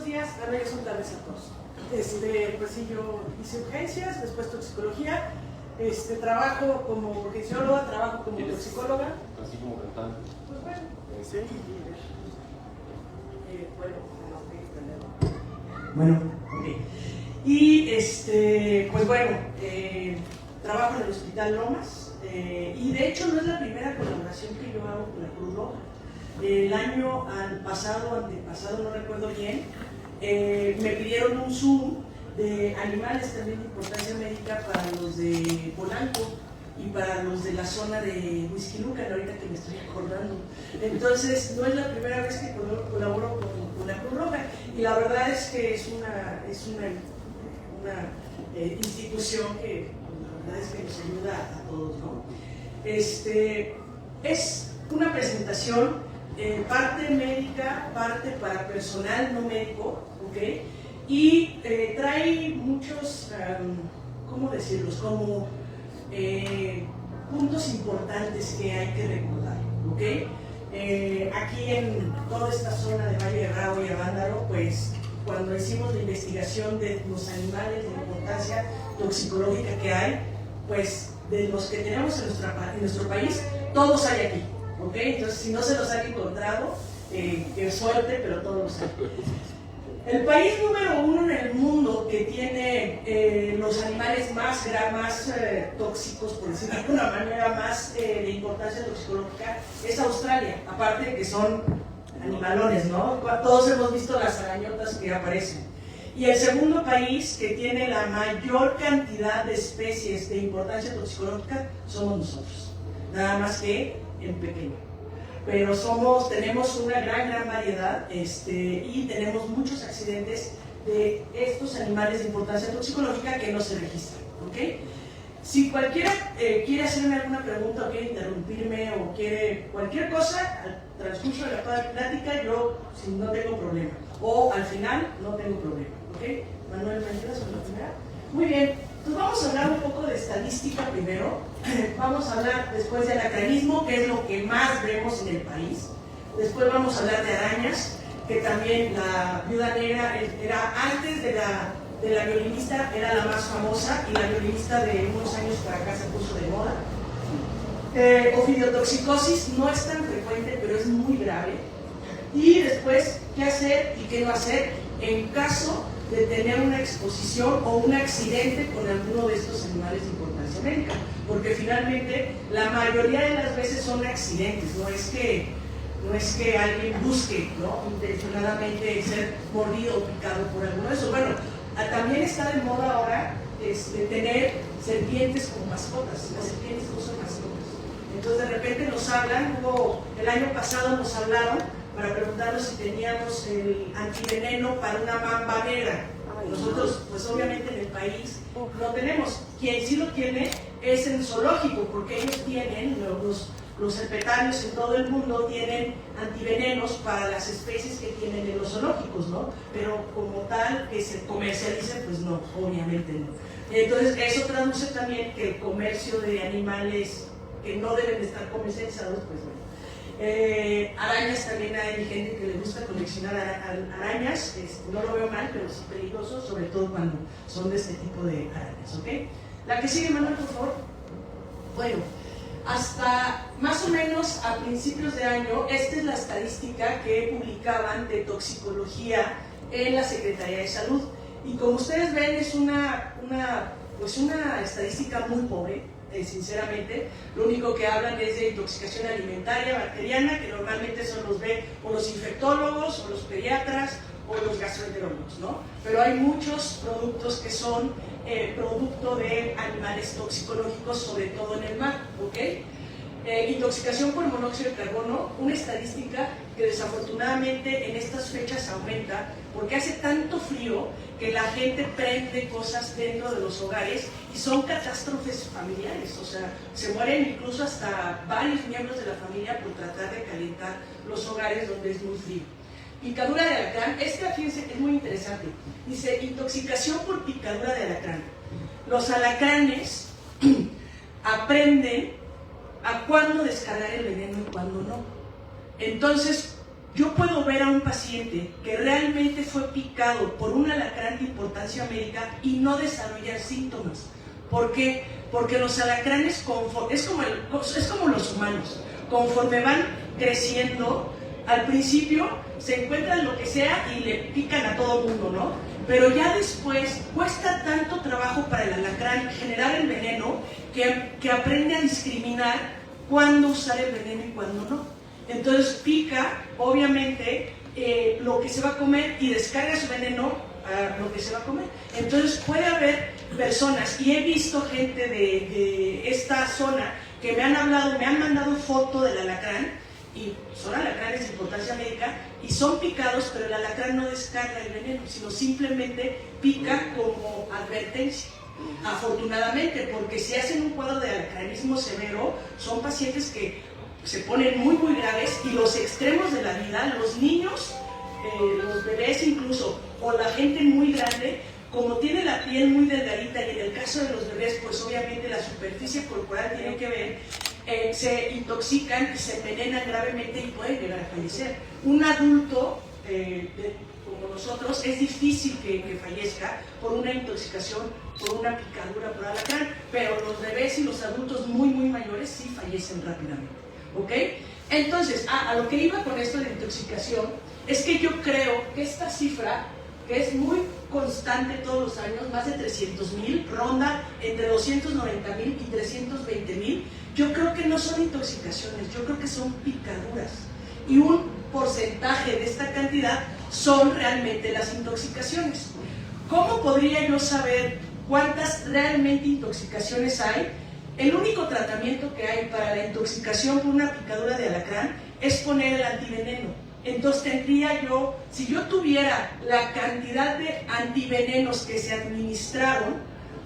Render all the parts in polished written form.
días. Bueno, ya son tardes a todos. Pues sí, yo hice urgencias, después toxicología. Trabajo como urgencióloga, trabajo como toxicóloga. Así como cantante. Pues bueno, Sí. Bueno, ok. Y pues bueno, trabajo en el Hospital Lomas. Y de hecho no es la primera colaboración que yo hago con la Cruz Roja. El año antepasado, no recuerdo bien, me pidieron un Zoom de animales también de importancia médica para los de Polanco y para los de la zona de Huixquilucan, ahorita que me estoy acordando. Entonces, no es la primera vez que colaboro con la Cruz Roja, y la verdad es que es una institución que la verdad es que nos ayuda a todos, ¿no? Es una presentación, parte médica, parte para personal no médico, ¿ok? Y trae muchos, ¿cómo decirlos? Como puntos importantes que hay que recordar, ¿ok? Aquí en toda esta zona de Valle de Bravo y Avándaro, pues cuando hicimos la investigación de los animales, de la importancia toxicológica que hay, pues de los que tenemos en nuestro país, todos hay aquí, ¿ok? Entonces, si no se los han encontrado, qué suerte, pero todos los hay. El país número 1 en el mundo que tiene los animales más tóxicos, por decirlo de alguna manera, más de importancia toxicológica, es Australia, aparte que son animalones, ¿no? Todos hemos visto las arañotas que aparecen. Y el segundo país que tiene la mayor cantidad de especies de importancia toxicológica somos nosotros, nada más que en pequeño. Pero tenemos una gran variedad y tenemos muchos accidentes de estos animales de importancia toxicológica que no se registran, ¿ok? Si cualquiera quiere hacerme alguna pregunta o quiere interrumpirme o quiere cualquier cosa, al transcurso de la plática yo no tengo problema, o al final no tengo problema, ¿ok? Manuel, ¿me ayudas con la primera? Muy bien, entonces vamos a hablar un poco de estadística primero, vamos a hablar después del alacranismo, que es lo que más vemos en el país, después vamos a hablar de arañas, que también la viuda negra era antes de la violinista, era la más famosa, y la violinista de unos años para acá se puso de moda. Ophidiotoxicosis no es tan frecuente, pero es muy grave. Y después, ¿qué hacer y qué no hacer en caso de tener una exposición o un accidente con alguno de estos animales de importancia médica? Porque finalmente la mayoría de las veces son accidentes, no es que alguien busque, ¿no?, intencionadamente ser mordido o picado por alguno de esos. Bueno, también está de moda ahora tener serpientes como mascotas. Las serpientes no son mascotas. Entonces de repente nos hablan, el año pasado nos hablaron para preguntarnos si teníamos el antiveneno para una mamba negra. Nosotros, pues obviamente en el país no tenemos. Quien sí lo tiene es en zoológico, porque ellos tienen, los herpetarios en todo el mundo tienen antivenenos para las especies que tienen en los zoológicos, ¿no? Pero como tal, que se comercialicen, pues no, obviamente no. Entonces, eso traduce también que el comercio de animales que no deben de estar comercializados, pues bueno. Arañas también hay gente que le gusta coleccionar arañas, no lo veo mal, pero sí peligroso, sobre todo cuando son de este tipo de arañas, ¿ok? La que sigue, Manuel, por favor. Bueno, hasta más o menos a principios de año, esta es la estadística que publicaban de toxicología en la Secretaría de Salud, y como ustedes ven es una estadística muy pobre. Sinceramente, lo único que hablan es de intoxicación alimentaria bacteriana, que normalmente eso los ve o los infectólogos, o los pediatras, o los gastroenterólogos, ¿no? Pero hay muchos productos que son producto de animales toxicológicos, sobre todo en el mar, ¿ok? Intoxicación por monóxido de carbono, una estadística que desafortunadamente en estas fechas aumenta, porque hace tanto frío que la gente prende cosas dentro de los hogares y son catástrofes familiares, o sea, se mueren incluso hasta varios miembros de la familia por tratar de calentar los hogares donde es muy frío. Picadura de alacrán, fíjense, es muy interesante, dice intoxicación por picadura de alacrán. Los alacranes aprenden a cuándo descargar el veneno y cuándo no. Entonces, yo puedo ver a un paciente que realmente fue picado por un alacrán de importancia médica y no desarrollar síntomas. ¿Por qué? Porque los alacranes es como los humanos, conforme van creciendo, al principio se encuentran lo que sea y le pican a todo mundo, ¿no? Pero ya después cuesta tanto trabajo para el alacrán generar el veneno que aprende a discriminar cuándo usar el veneno y cuándo no. Entonces pica, obviamente, lo que se va a comer y descarga su veneno a lo que se va a comer. Entonces puede haber personas, y he visto gente de esta zona que me han hablado, me han mandado foto del alacrán, y son alacranes de importancia médica, y son picados, pero el alacrán no descarga el veneno, sino simplemente pica como advertencia. Afortunadamente, porque si hacen un cuadro de alacranismo severo, son pacientes que se ponen muy graves, y los extremos de la vida, los niños, los bebés incluso, o la gente muy grande, como tiene la piel muy delgadita, y en el caso de los bebés, pues obviamente la superficie corporal tiene que ver, se intoxican y se envenenan gravemente y pueden llegar a fallecer. Un adulto como nosotros es difícil que fallezca por una intoxicación, por una picadura por alacrán, pero los bebés y los adultos muy mayores sí fallecen rápidamente, ¿ok? Entonces, a lo que iba con esto de intoxicación es que yo creo que esta cifra, que es muy constante todos los años, más de 300,000, ronda entre 290,000 y 320,000, yo creo que no son intoxicaciones, yo creo que son picaduras. Y un porcentaje de esta cantidad son realmente las intoxicaciones. ¿Cómo podría yo saber cuántas realmente intoxicaciones hay? El único tratamiento que hay para la intoxicación por una picadura de alacrán es poner el antiveneno. Entonces tendría yo, si yo tuviera la cantidad de antivenenos que se administraron,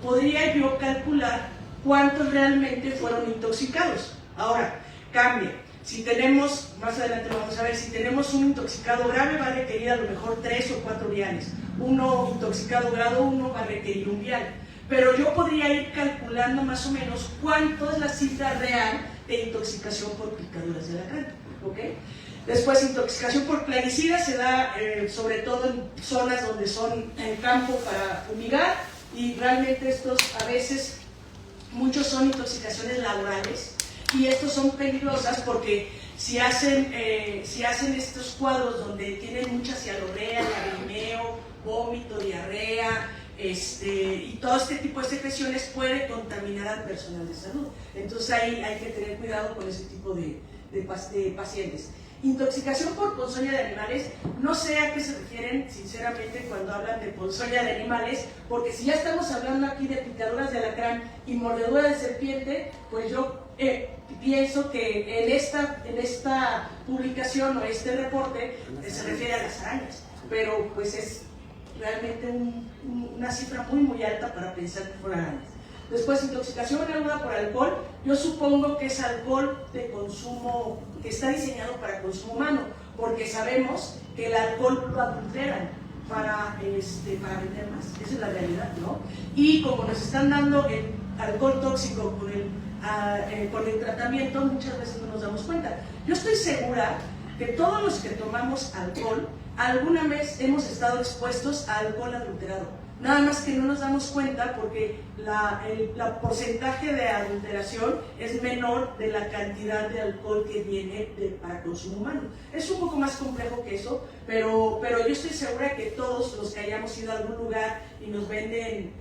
podría yo calcular cuántos realmente fueron intoxicados. Ahora, cambia. Si tenemos, más adelante vamos a ver, si tenemos un intoxicado grave va a requerir a lo mejor 3 o 4 viales. Uno intoxicado grado 1 va a requerir un vial. Pero yo podría ir calculando más o menos cuánto es la cifra real de intoxicación por picaduras de alacrán, ¿ok? Después, intoxicación por plaguicidas se da sobre todo en zonas donde son en campo para fumigar, y realmente estos a veces, muchos son intoxicaciones laborales, y estos son peligrosas porque si hacen estos cuadros donde tienen mucha cialorrea, lagrimeo, vómito, diarrea, y todo este tipo de secreciones puede contaminar al personal de salud. Entonces ahí hay que tener cuidado con ese tipo de pacientes. Intoxicación por ponzoña de animales, no sé a qué se refieren sinceramente cuando hablan de ponzoña de animales, porque si ya estamos hablando aquí de picaduras de alacrán y mordedura de serpiente, pues yo pienso que en esta publicación o este reporte se refiere a las arañas, pero pues es realmente una cifra muy alta para pensar que fueran arañas. Después, intoxicación aguda por alcohol, yo supongo que es alcohol de consumo, que está diseñado para consumo humano, porque sabemos que el alcohol lo adulteran para vender más, esa es la realidad, ¿no? Y como nos están dando el alcohol tóxico con el tratamiento, muchas veces no nos damos cuenta. Yo estoy segura que todos los que tomamos alcohol, alguna vez hemos estado expuestos a alcohol adulterado. Nada más que no nos damos cuenta porque el porcentaje de adulteración es menor de la cantidad de alcohol que viene para consumo humano. Es un poco más complejo que eso, pero yo estoy segura que todos los que hayamos ido a algún lugar y nos venden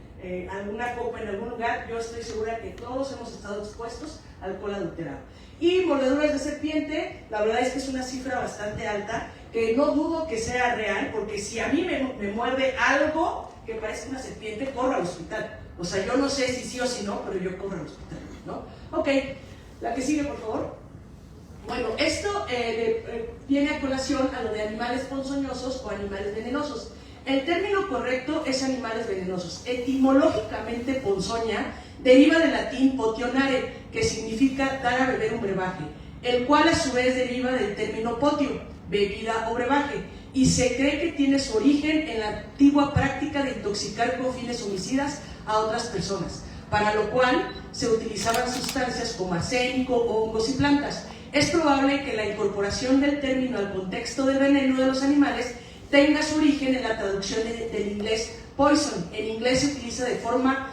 alguna copa en algún lugar, yo estoy segura que todos hemos estado expuestos a alcohol adulterado. Y mordeduras de serpiente, la verdad es que es una cifra bastante alta, que no dudo que sea real, porque si a mí me muerde algo que parece una serpiente, corro al hospital. O sea, yo no sé si sí o si no, pero yo corro al hospital, ¿no? Ok, la que sigue, por favor. Bueno, esto viene a colación a lo de animales ponzoñosos o animales venenosos. El término correcto es animales venenosos. Etimológicamente, ponzoña deriva del latín potionare, que significa dar a beber un brebaje, el cual a su vez deriva del término potio, bebida o brebaje, y se cree que tiene su origen en la antigua práctica de intoxicar con fines homicidas a otras personas, para lo cual se utilizaban sustancias como arsénico, hongos y plantas. es probable que la incorporación del término al contexto del veneno de los animales tenga su origen en la traducción del inglés poison. En inglés se utiliza de forma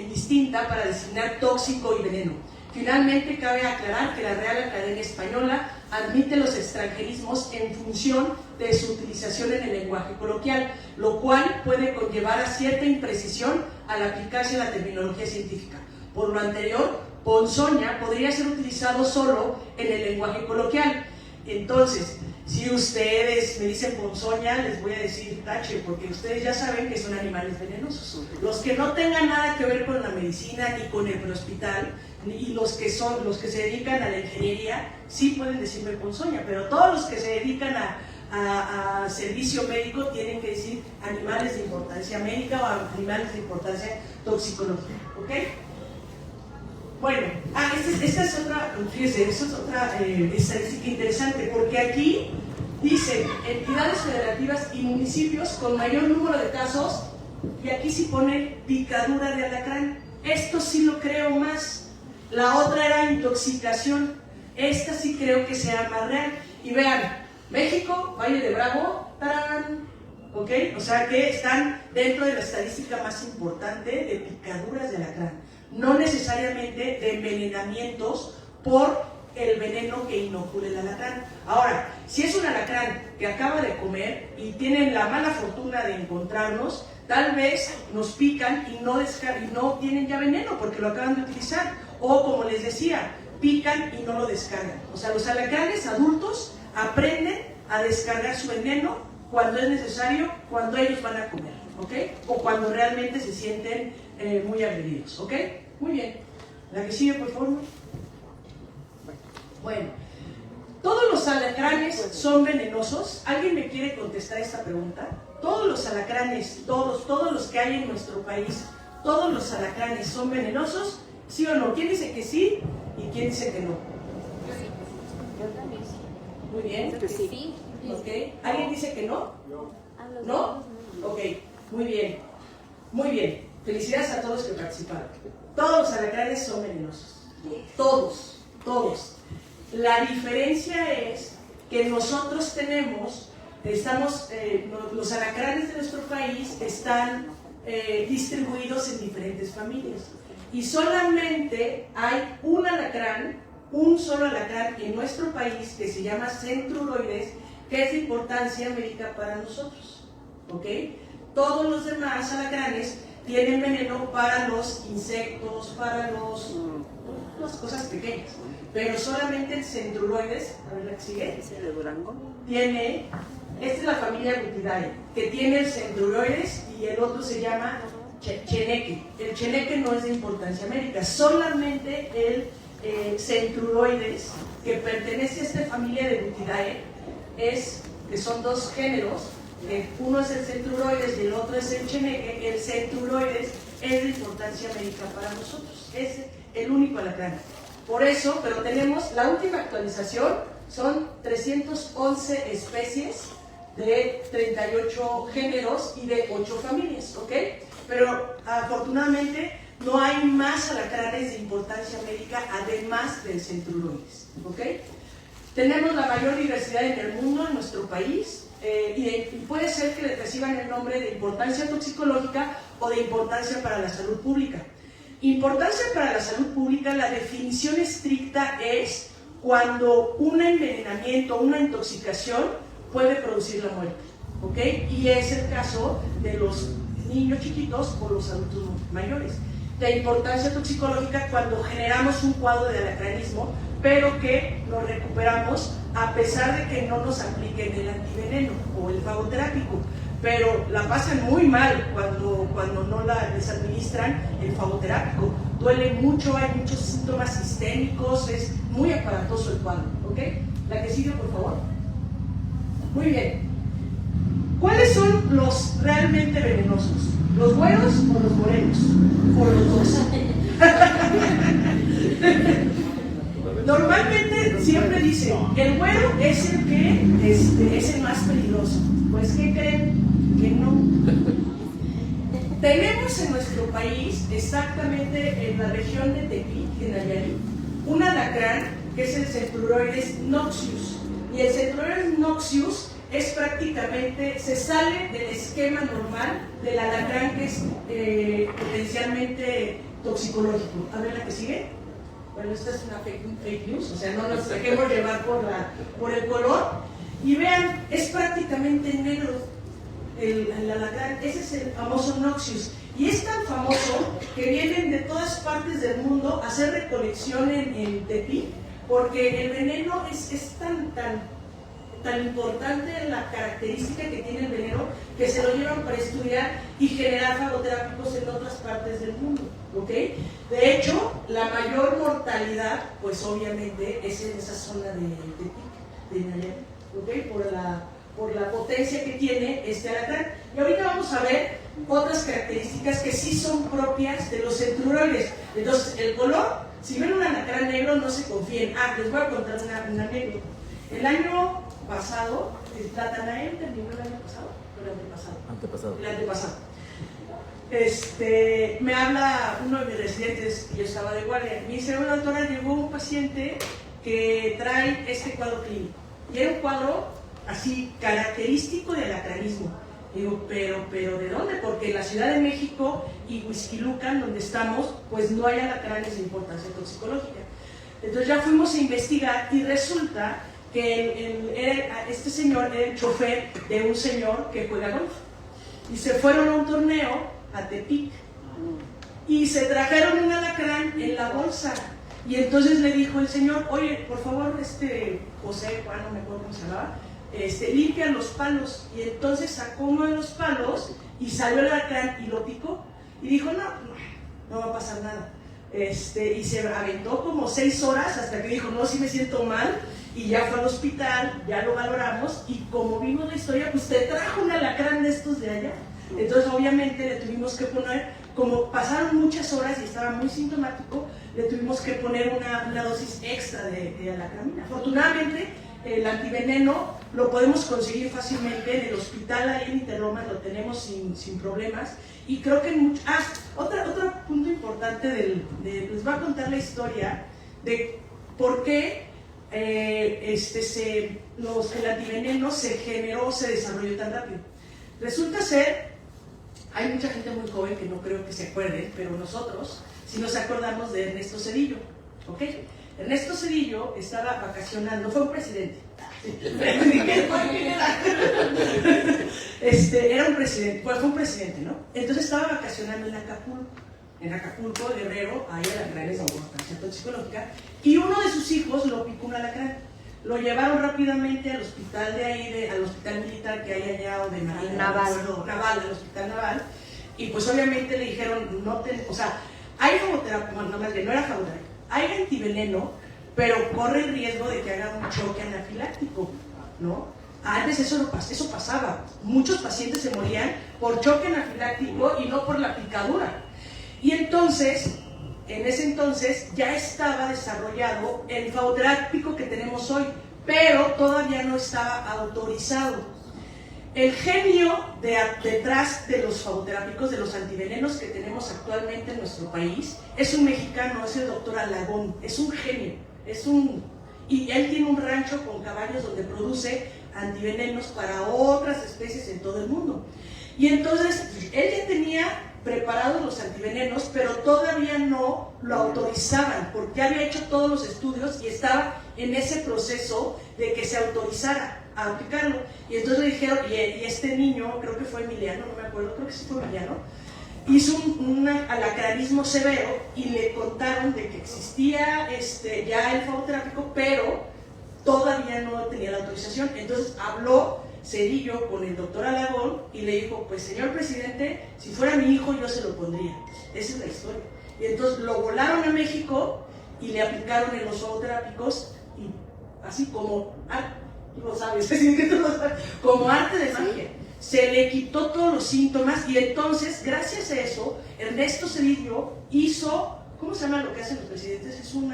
distinta para designar tóxico y veneno. Finalmente, cabe aclarar que la Real Academia Española admite los extranjerismos en función de su utilización en el lenguaje coloquial, lo cual puede conllevar a cierta imprecisión al aplicarse a la terminología científica. Por lo anterior, ponzoña podría ser utilizado solo en el lenguaje coloquial. Entonces, si ustedes me dicen ponzoña, les voy a decir tache, porque ustedes ya saben que son animales venenosos. Los que no tengan nada que ver con la medicina ni con el hospital, y los que se dedican a la ingeniería, sí pueden decirme ponzoña, pero todos los que se dedican a servicio médico tienen que decir animales de importancia médica o animales de importancia toxicológica, ¿ok? Bueno, esta es otra, fíjense, esa es otra estadística interesante, porque aquí dice entidades federativas y municipios con mayor número de casos, y aquí sí pone picadura de alacrán. Esto sí lo creo más. La otra era intoxicación. Esta sí creo que sea más real. Y vean, México, Valle de Bravo, ¡tarán! ¿Ok? O sea que están dentro de la estadística más importante de picaduras de alacrán. No necesariamente de envenenamientos por el veneno que inocula el alacrán. Ahora, si es un alacrán que acaba de comer y tienen la mala fortuna de encontrarnos, tal vez nos pican y no tienen ya veneno porque lo acaban de utilizar. O como les decía, pican y no lo descargan. O sea, los alacranes adultos aprenden a descargar su veneno cuando es necesario, cuando ellos van a comer, ¿ok? O cuando realmente se sienten muy agredidos, ¿ok? Muy bien. La que sigue, por favor. Bueno, ¿todos los alacranes son venenosos? ¿Alguien me quiere contestar esta pregunta? ¿Todos los alacranes, todos los que hay en nuestro país, todos los alacranes son venenosos? ¿Sí o no? ¿Quién dice que sí y quién dice que no? Yo también sí. Muy bien. Que sí. Okay. ¿Alguien dice que no? No. ¿No? Ok, muy bien. Muy bien. Felicidades a todos los que participaron. Todos los alacranes son venenosos. Todos, todos. La diferencia es que nosotros los alacranes de nuestro país están distribuidos en diferentes familias. Y solamente hay un solo alacrán en nuestro país que se llama Centruroides, que es de importancia médica para nosotros, ¿ok? Todos los demás alacranes tienen veneno para los insectos, para las cosas pequeñas, pero solamente el Centruroides, a ver la que sigue, ¿De Durango? esta es la familia Butidae, que tiene el Centruroides y el otro se llama cheneque. El cheneque no es de importancia médica, solamente el Centruroides, que pertenece a esta familia de Butidae, que son dos géneros, uno es el Centruroides y el otro es el cheneque. El Centruroides es de importancia médica para nosotros, es el único alacrán. Por eso, pero tenemos la última actualización, son 311 especies de 38 géneros y de 8 familias, ¿ok? Pero afortunadamente no hay más alacranes de importancia médica además del Centruroides, ¿ok? Tenemos la mayor diversidad en el mundo, en nuestro país, y puede ser que reciban el nombre de importancia toxicológica o de importancia para la salud pública. Importancia para la salud pública, la definición estricta es cuando un envenenamiento, una intoxicación puede producir la muerte, ¿ok? Y es el caso de los niños chiquitos o los adultos mayores. De importancia toxicológica cuando generamos un cuadro de alacranismo, pero que nos recuperamos a pesar de que no nos apliquen el antiveneno o el fagoterápico, pero la pasan muy mal cuando no les administran el fagoterápico. Duele mucho, hay muchos síntomas sistémicos, es muy aparatoso el cuadro, ¿ok? La que sigue, por favor. Muy bien. ¿Cuáles son los realmente venenosos? ¿Los güeros o los morenos? O los dos. Normalmente siempre dicen que el güero es el que es el más peligroso. Pues ¿qué creen? Que no. Tenemos en nuestro país, exactamente en la región de Tepic, en Nayarit, un alacrán que es el Centruroides noxius. Y el Centruroides noxius es prácticamente, se sale del esquema normal del alacrán, que es potencialmente toxicológico. A ver la que sigue. Bueno, esta es una fake news, o sea, no nos dejemos llevar por el color. Y vean, es prácticamente negro el alacrán. Ese es el famoso noxius. Y es tan famoso que vienen de todas partes del mundo a hacer recolección en Tepic, porque el veneno es tan importante la característica que tiene el veneno, que se lo llevan para estudiar y generar fagoterápicos en otras partes del mundo, ¿ok? De hecho, la mayor mortalidad, pues obviamente, es en esa zona de Tepic, de Nayarit, ¿ok? Por la potencia que tiene este alacrán. Y ahorita vamos a ver otras características que sí son propias de los centruroides. Entonces, el color, si ven un alacrán negro, no se confíen. Les voy a contar una anécdota. El año pasado, Natanael terminó el año pasado, o el antepasado. El antepasado. Me habla uno de mis residentes, y yo estaba de guardia, me dice: bueno, doctora, llegó un paciente que trae este cuadro clínico. Y era un cuadro así característico de alacranismo. Digo, pero ¿de dónde? Porque en la Ciudad de México y Huixquilucan, donde estamos, pues no hay alacranes de importancia toxicológica. Entonces ya fuimos a investigar y resulta que este señor era el chofer de un señor que juega golf. Y se fueron a un torneo a Tepic y se trajeron un alacrán en la bolsa. Y entonces le dijo el señor: oye, por favor, José, Juan, no me acuerdo cómo se llamaba, limpia los palos. Y entonces sacó uno de los palos y salió el alacrán y lo picó. Y dijo: no va a pasar nada. Y se aventó como 6 horas hasta que dijo: no, sí me siento mal. Y ya fue al hospital, ya lo valoramos, y como vimos la historia, pues te trajo un alacrán de estos de allá. Entonces obviamente le tuvimos que poner, como pasaron muchas horas y estaba muy sintomático, le tuvimos que poner una dosis extra de alacramina. Afortunadamente el antiveneno lo podemos conseguir fácilmente en el hospital, ahí en Interlomas lo tenemos sin problemas. Y creo que otro punto importante les voy a contar la historia de por qué el antiveneno se desarrolló tan rápido. Resulta ser, hay mucha gente muy joven que no creo que se acuerden, pero nosotros sí nos acordamos de Ernesto Zedillo, ¿ok? Ernesto Zedillo estaba vacacionando, fue un presidente. Era un presidente, fue un presidente, ¿no? Entonces estaba vacacionando en Acapulco, Guerrero, ahí alacranes de importancia toxicológica, y uno de sus hijos lo picó un alacrán. Lo llevaron rápidamente al hospital de ahí, al hospital militar que hay allá, o de Marina, Naval, al hospital naval, y pues obviamente le dijeron: hay fagoterapia, bueno, no era fagoterapia, hay antiveneno, pero corre el riesgo de que haga un choque anafiláctico, ¿no? Antes eso pasaba, muchos pacientes se morían por choque anafiláctico y no por la picadura. Y entonces, en ese entonces, ya estaba desarrollado el fagoterápico que tenemos hoy, pero todavía no estaba autorizado. El genio detrás de los fagoterápicos, de los antivenenos que tenemos actualmente en nuestro país, es un mexicano, es el doctor Alagón, es un genio, y él tiene un rancho con caballos donde produce antivenenos para otras especies en todo el mundo. Y entonces, él ya tenía preparados los antivenenos, pero todavía no lo autorizaban, porque ya había hecho todos los estudios y estaba en ese proceso de que se autorizara a aplicarlo. Y entonces le dijeron, y este niño, creo que fue Emiliano, no me acuerdo, creo que sí fue Emiliano, hizo un alacranismo severo y le contaron de que existía ya el fagoterápico, pero todavía no tenía la autorización. Entonces habló Zedillo con el doctor Alagón y le dijo: pues señor presidente, si fuera mi hijo yo se lo pondría. Esa es la historia. Y entonces lo volaron a México y le aplicaron en los fagoterápicos, y así como, tú lo sabes, como arte de magia, se le quitó todos los síntomas. Y entonces, gracias a eso, Ernesto Zedillo hizo, ¿cómo se llama lo que hacen los presidentes? Es un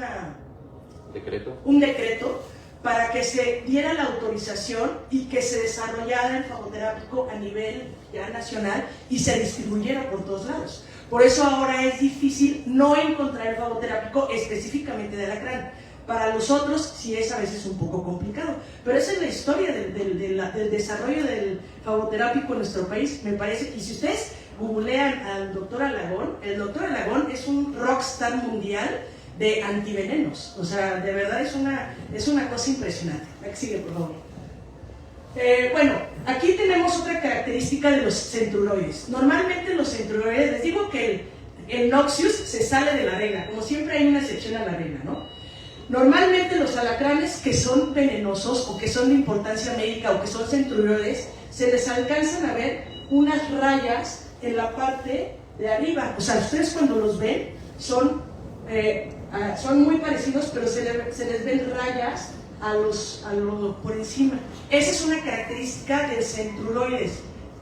decreto para que se diera la autorización y que se desarrollara el fagoterápico a nivel ya nacional y se distribuyera por todos lados. Por eso ahora es difícil no encontrar el fagoterápico específicamente de alacrán, Para los otros sí es a veces un poco complicado, pero esa es la historia del desarrollo del fagoterápico en nuestro país, me parece. Y si ustedes googlean al doctor Alagón, el doctor Alagón es un rockstar mundial de antivenenos, o sea, de verdad es una cosa impresionante. Aquí sigue, por favor. Bueno, aquí tenemos otra característica de los centruroides. Normalmente los centruroides, les digo que el Noxius se sale de la regla, como siempre hay una excepción a la regla, ¿no? Normalmente los alacranes que son venenosos o que son de importancia médica o que son centruroides, se les alcanzan a ver unas rayas en la parte de arriba. O sea, ustedes cuando los ven son muy parecidos, pero se les ven rayas por encima. Esa es una característica del centruroides.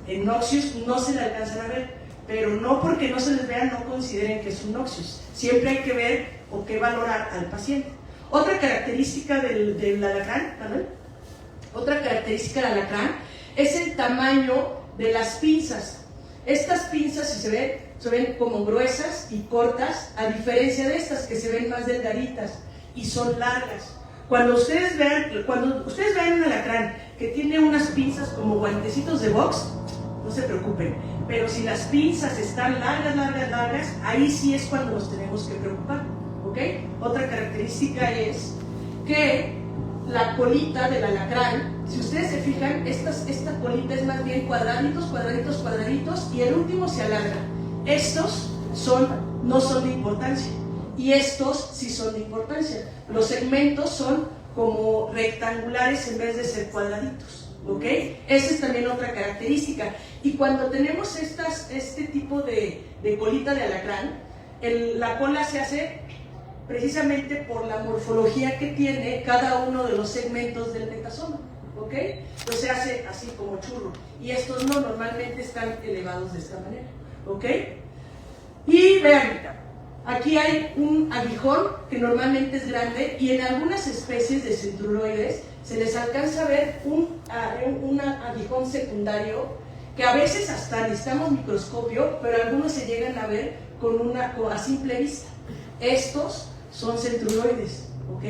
En Noxius no se le alcanzan a ver, pero no porque no se les vea no consideren que es un Noxius. Siempre hay que ver o que valorar al paciente. Otra característica del alacrán, Manuel, otra característica del alacrán es el tamaño de las pinzas. Estas pinzas, si se ven como gruesas y cortas, a diferencia de estas que se ven más delgaditas y son largas. Cuando ustedes vean un alacrán que tiene unas pinzas como guantecitos de box, no se preocupen, pero si las pinzas están largas, ahí sí es cuando nos tenemos que preocupar, ¿ok? Otra característica es que la colita del alacrán, si ustedes se fijan, esta colita es más bien cuadraditos, y el último se alarga. Estos no son de importancia, y estos sí son de importancia. Los segmentos son como rectangulares en vez de ser cuadraditos, ¿ok? Esa es también otra característica. Y cuando tenemos este tipo de colita de alacrán, la cola se hace precisamente por la morfología que tiene cada uno de los segmentos del metasoma, ¿ok? Pues se hace así como churro, y estos no, normalmente están elevados de esta manera, ¿ok? Y vean, aquí hay un aguijón que normalmente es grande, y en algunas especies de centruroides se les alcanza a ver un aguijón secundario que a veces hasta necesitamos microscopio, pero algunos se llegan a ver a simple vista. Estos son centruroides, ¿ok?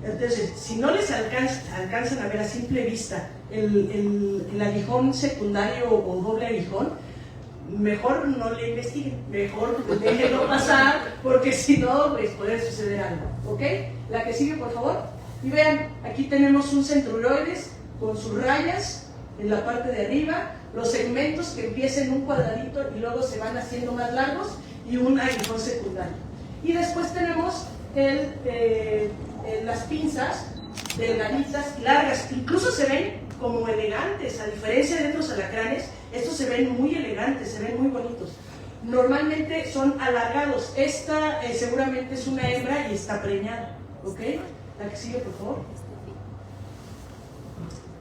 Entonces, si no les alcanzan a ver a simple vista el aguijón secundario o doble aguijón, mejor no le investiguen, mejor déjenlo pasar, porque si no, pues puede suceder algo, ¿ok? La que sigue, por favor. Y vean, aquí tenemos un centruroides con sus rayas en la parte de arriba, los segmentos que empiezan en un cuadradito y luego se van haciendo más largos, y un aguijón secundario. Y después tenemos las pinzas delgaditas, largas, incluso se ven como elegantes, a diferencia de otros alacranes. Estos se ven muy elegantes, se ven muy bonitos. Normalmente son alargados. Esta seguramente es una hembra y está preñada, ¿ok? La que sigue, por favor.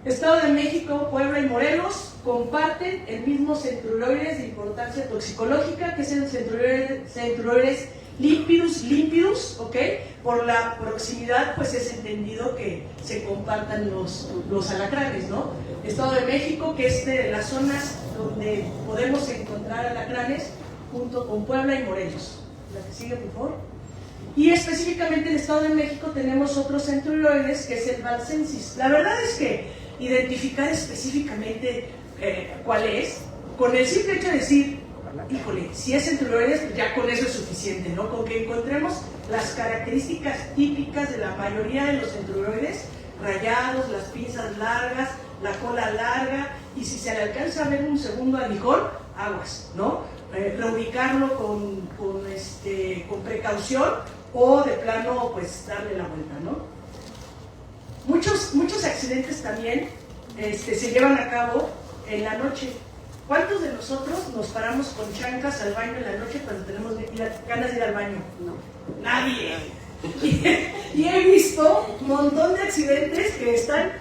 Estado de México, Puebla y Morelos comparten el mismo centruroides de importancia toxicológica, que es el centruroides limpidus, ¿ok? Por la proximidad, pues es entendido que se compartan los alacranes, ¿no? Estado de México, que es de las zonas donde podemos encontrar alacranes, junto con Puebla y Morelos. La que sigue, por favor. Y específicamente en el Estado de México tenemos otros centruroides, que es el valsensis. La verdad es que identificar específicamente cuál es, con el simple hecho de decir, híjole, si es centruroides, pues ya con eso es suficiente, ¿no? Con que encontremos las características típicas de la mayoría de los centruroides, rayados, las pinzas largas, la cola larga, y si se le alcanza a ver un segundo aguijón, aguas, ¿no? Reubicarlo con precaución, o de plano, pues darle la vuelta, ¿no? Muchos accidentes también se llevan a cabo en la noche. ¿Cuántos de nosotros nos paramos con chanclas al baño en la noche cuando tenemos ganas de ir al baño? No. Nadie. Y he visto un montón de accidentes que están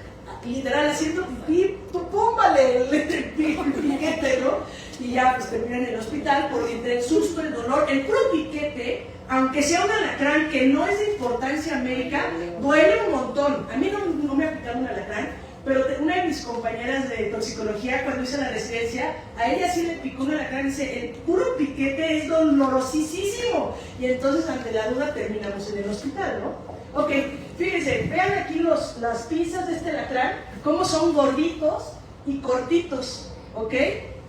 literal haciendo pipí, púmbale el piquete, ¿no? Y ya pues terminan en el hospital por entre el susto, el dolor, el puro piquete, aunque sea un alacrán que no es de importancia médica, duele un montón. A mí no me aplicaron un alacrán, pero una de mis compañeras de toxicología, cuando hice la residencia, a ella sí le picó un alacrán y dice, el puro piquete es dolorosísimo. Y entonces, ante la duda, terminamos en el hospital, ¿no? Ok, fíjense, vean aquí las pinzas de este alacrán, cómo son gorditos y cortitos, ¿ok?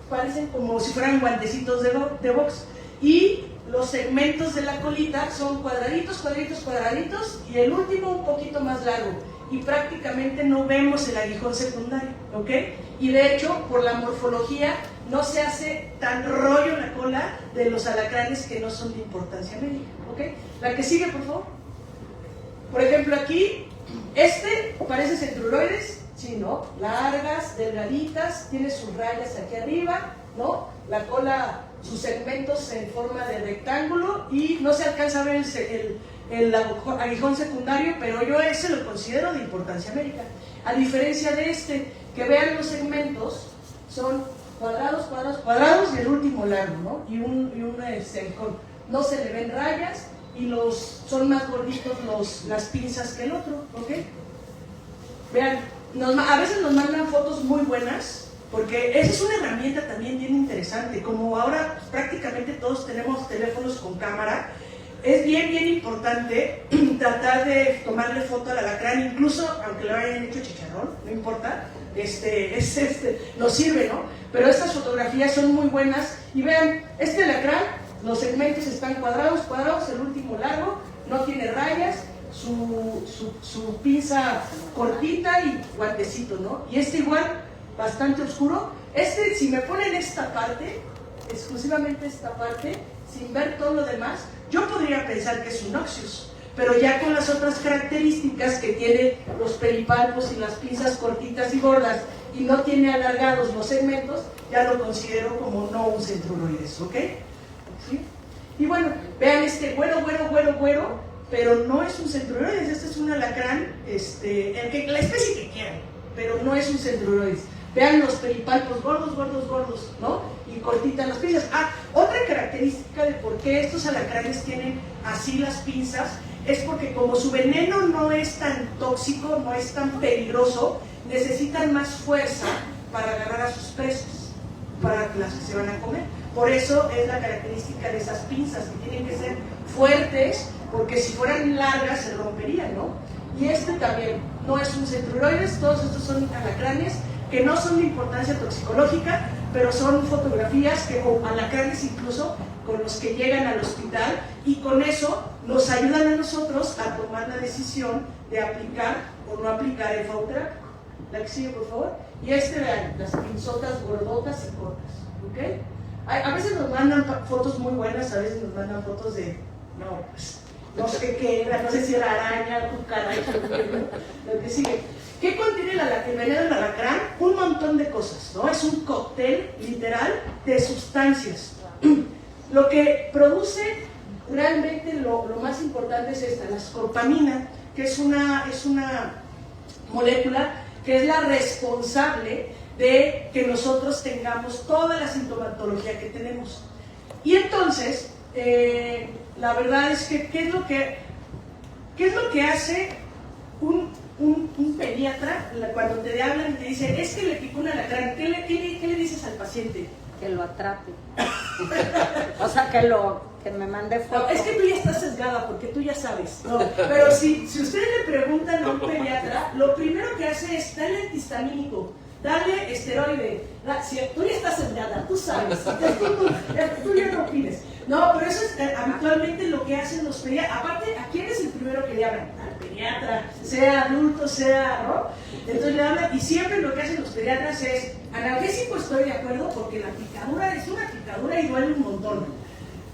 Parecen como si fueran guantecitos de box. Y los segmentos de la colita son cuadraditos, cuadraditos, cuadraditos, y el último un poquito más largo. Y prácticamente no vemos el aguijón secundario, ¿ok? Y de hecho, por la morfología, no se hace tan rollo la cola de los alacranes que no son de importancia médica, ¿ok? La que sigue, por favor. Por ejemplo, aquí, este parece centruroides, sí, ¿no? Largas, delgaditas, tiene sus rayas aquí arriba, ¿no? La cola, sus segmentos en forma de rectángulo, y no se alcanza a ver el aguijón secundario, pero yo ese lo considero de importancia médica. A diferencia de este, que vean los segmentos, son cuadrados, cuadrados, cuadrados, y el último largo, ¿no? Y un aguijón. No se le ven rayas, y son más gorditos las pinzas que el otro, ¿ok? Vean, a veces nos mandan fotos muy buenas, porque esa es una herramienta también bien interesante. Como ahora prácticamente todos tenemos teléfonos con cámara, es bien importante tratar de tomarle foto al alacrán, incluso aunque le hayan hecho chicharrón, no importa, nos sirve, ¿no? Pero estas fotografías son muy buenas, y vean, este alacrán, los segmentos están cuadrados, cuadrados, el último largo, no tiene rayas, su pinza cortita y guantecito, ¿no? Y este igual, bastante oscuro. Si me ponen esta parte, exclusivamente esta parte, sin ver todo lo demás, yo podría pensar que es un Oxyus, pero ya con las otras características que tiene los pedipalpos y las pinzas cortitas y gordas, y no tiene alargados los segmentos, ya lo considero como no un centruroides, ¿ok? ¿Sí? Y bueno, vean este güero, pero no es un centruroides, este es un alacrán, la especie que quieran, pero no es un centruroides. Vean los pedipalpos gordos, ¿no? Y cortitas las pinzas. Otra característica de por qué estos alacranes tienen así las pinzas es porque como su veneno no es tan tóxico, no es tan peligroso, necesitan más fuerza para agarrar a sus presas, para las que se van a comer. Por eso es la característica de esas pinzas, que tienen que ser fuertes, porque si fueran largas se romperían, ¿no? Y este también no es un centruroides, todos estos son alacranes que no son de importancia toxicológica, pero son fotografías o alacranes incluso con los que llegan al hospital, y con eso nos ayudan a nosotros a tomar la decisión de aplicar o no aplicar el fauterápico. La que sigue, por favor. Y vean, las pinzotas gordotas y cortas, ¿ok? A veces nos mandan fotos muy buenas, a veces nos mandan fotos de, no sé qué era, no sé si era araña, cucaracha, lo que sigue. ¿Qué contiene el veneno del alacrán? Un montón de cosas, ¿no? Es un cóctel literal de sustancias. Lo que produce realmente lo más importante es la escorpamina, que es una molécula que es la responsable de que nosotros tengamos toda la sintomatología que tenemos. Y entonces, la verdad es que, ¿qué es lo que hace un pediatra cuando te hablan y te dicen, es que le picó un alacrán? ¿Qué le dices al paciente? Que lo atrape. O sea, que me mande fotos. No, es que tú ya estás sesgada porque tú ya sabes. No, pero si ustedes le preguntan a un pediatra, lo primero que hace es darle antihistamínico, darle esteroide. Si tú ya estás sesgada, tú sabes. Tú ya no opines. No, pero eso es habitualmente lo que hacen los pediatras. Aparte, ¿a quién es el primero que le hablan? Al pediatra, sea adulto, sea, ¿no? Entonces le hablan, y siempre lo que hacen los pediatras es, analgésico estoy de acuerdo, porque la picadura es una picadura y duele un montón.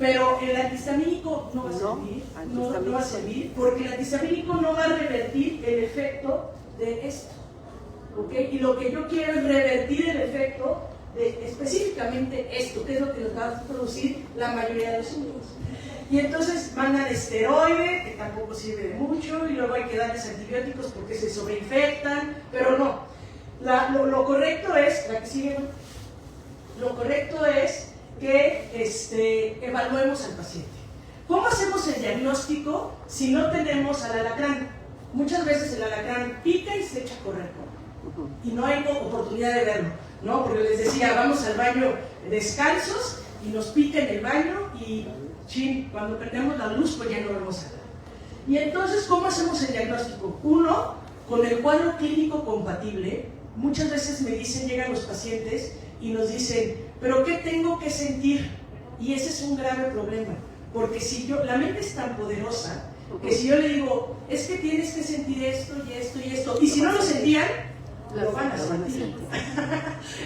Pero el antihistamínico no va a servir, no va a servir, porque el antihistamínico no va a revertir el efecto de esto, ¿ok? Y lo que yo quiero es revertir el efecto de específicamente esto, que es lo que nos va a producir la mayoría de los síntomas. Y entonces mandan esteroide, que tampoco sirve de mucho, y luego hay que darles antibióticos porque se sobreinfectan, pero no. Lo correcto es, la que sigue, lo correcto es que evaluemos al paciente. ¿Cómo hacemos el diagnóstico si no tenemos al alacrán? Muchas veces el alacrán pica y se echa a correr, y no hay oportunidad de verlo, ¿no? Porque les decía, vamos al baño descalzos y nos pica en el baño y cuando prendemos la luz pues ya no vemos nada. Y entonces, ¿cómo hacemos el diagnóstico? Uno, con el cuadro clínico compatible. Muchas veces me dicen, llegan los pacientes y nos dicen, ¿pero qué tengo que sentir? Y ese es un grave problema, porque si yo, la mente es tan poderosa, que si yo le digo, es que tienes que sentir esto y esto y esto, y si no lo sentían, lo van a sentir.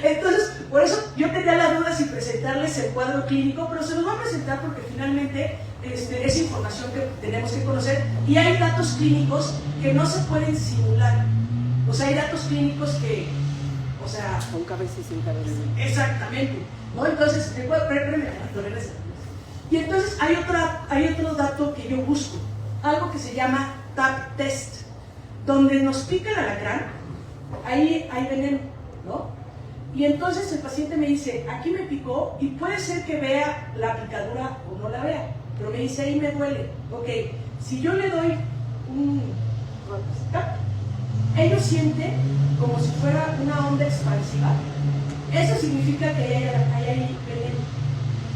Entonces, por eso yo tenía la duda si presentarles el cuadro clínico, pero se los voy a presentar porque finalmente es información que tenemos que conocer y hay datos clínicos que no se pueden simular. O sea, hay datos clínicos que, o sea... Con cabeza y sin cabeza. Exactamente. ¿No? Entonces, regresa. Y entonces hay otro dato que yo busco, algo que se llama TAP test, donde nos pica el alacrán, ahí hay veneno, ¿no? Y entonces el paciente me dice, aquí me picó y puede ser que vea la picadura o no la vea, pero me dice, ahí me duele. Ok, si yo le doy un tap, ellos sienten como si fuera una onda expansiva. Eso significa que ahí hay veneno.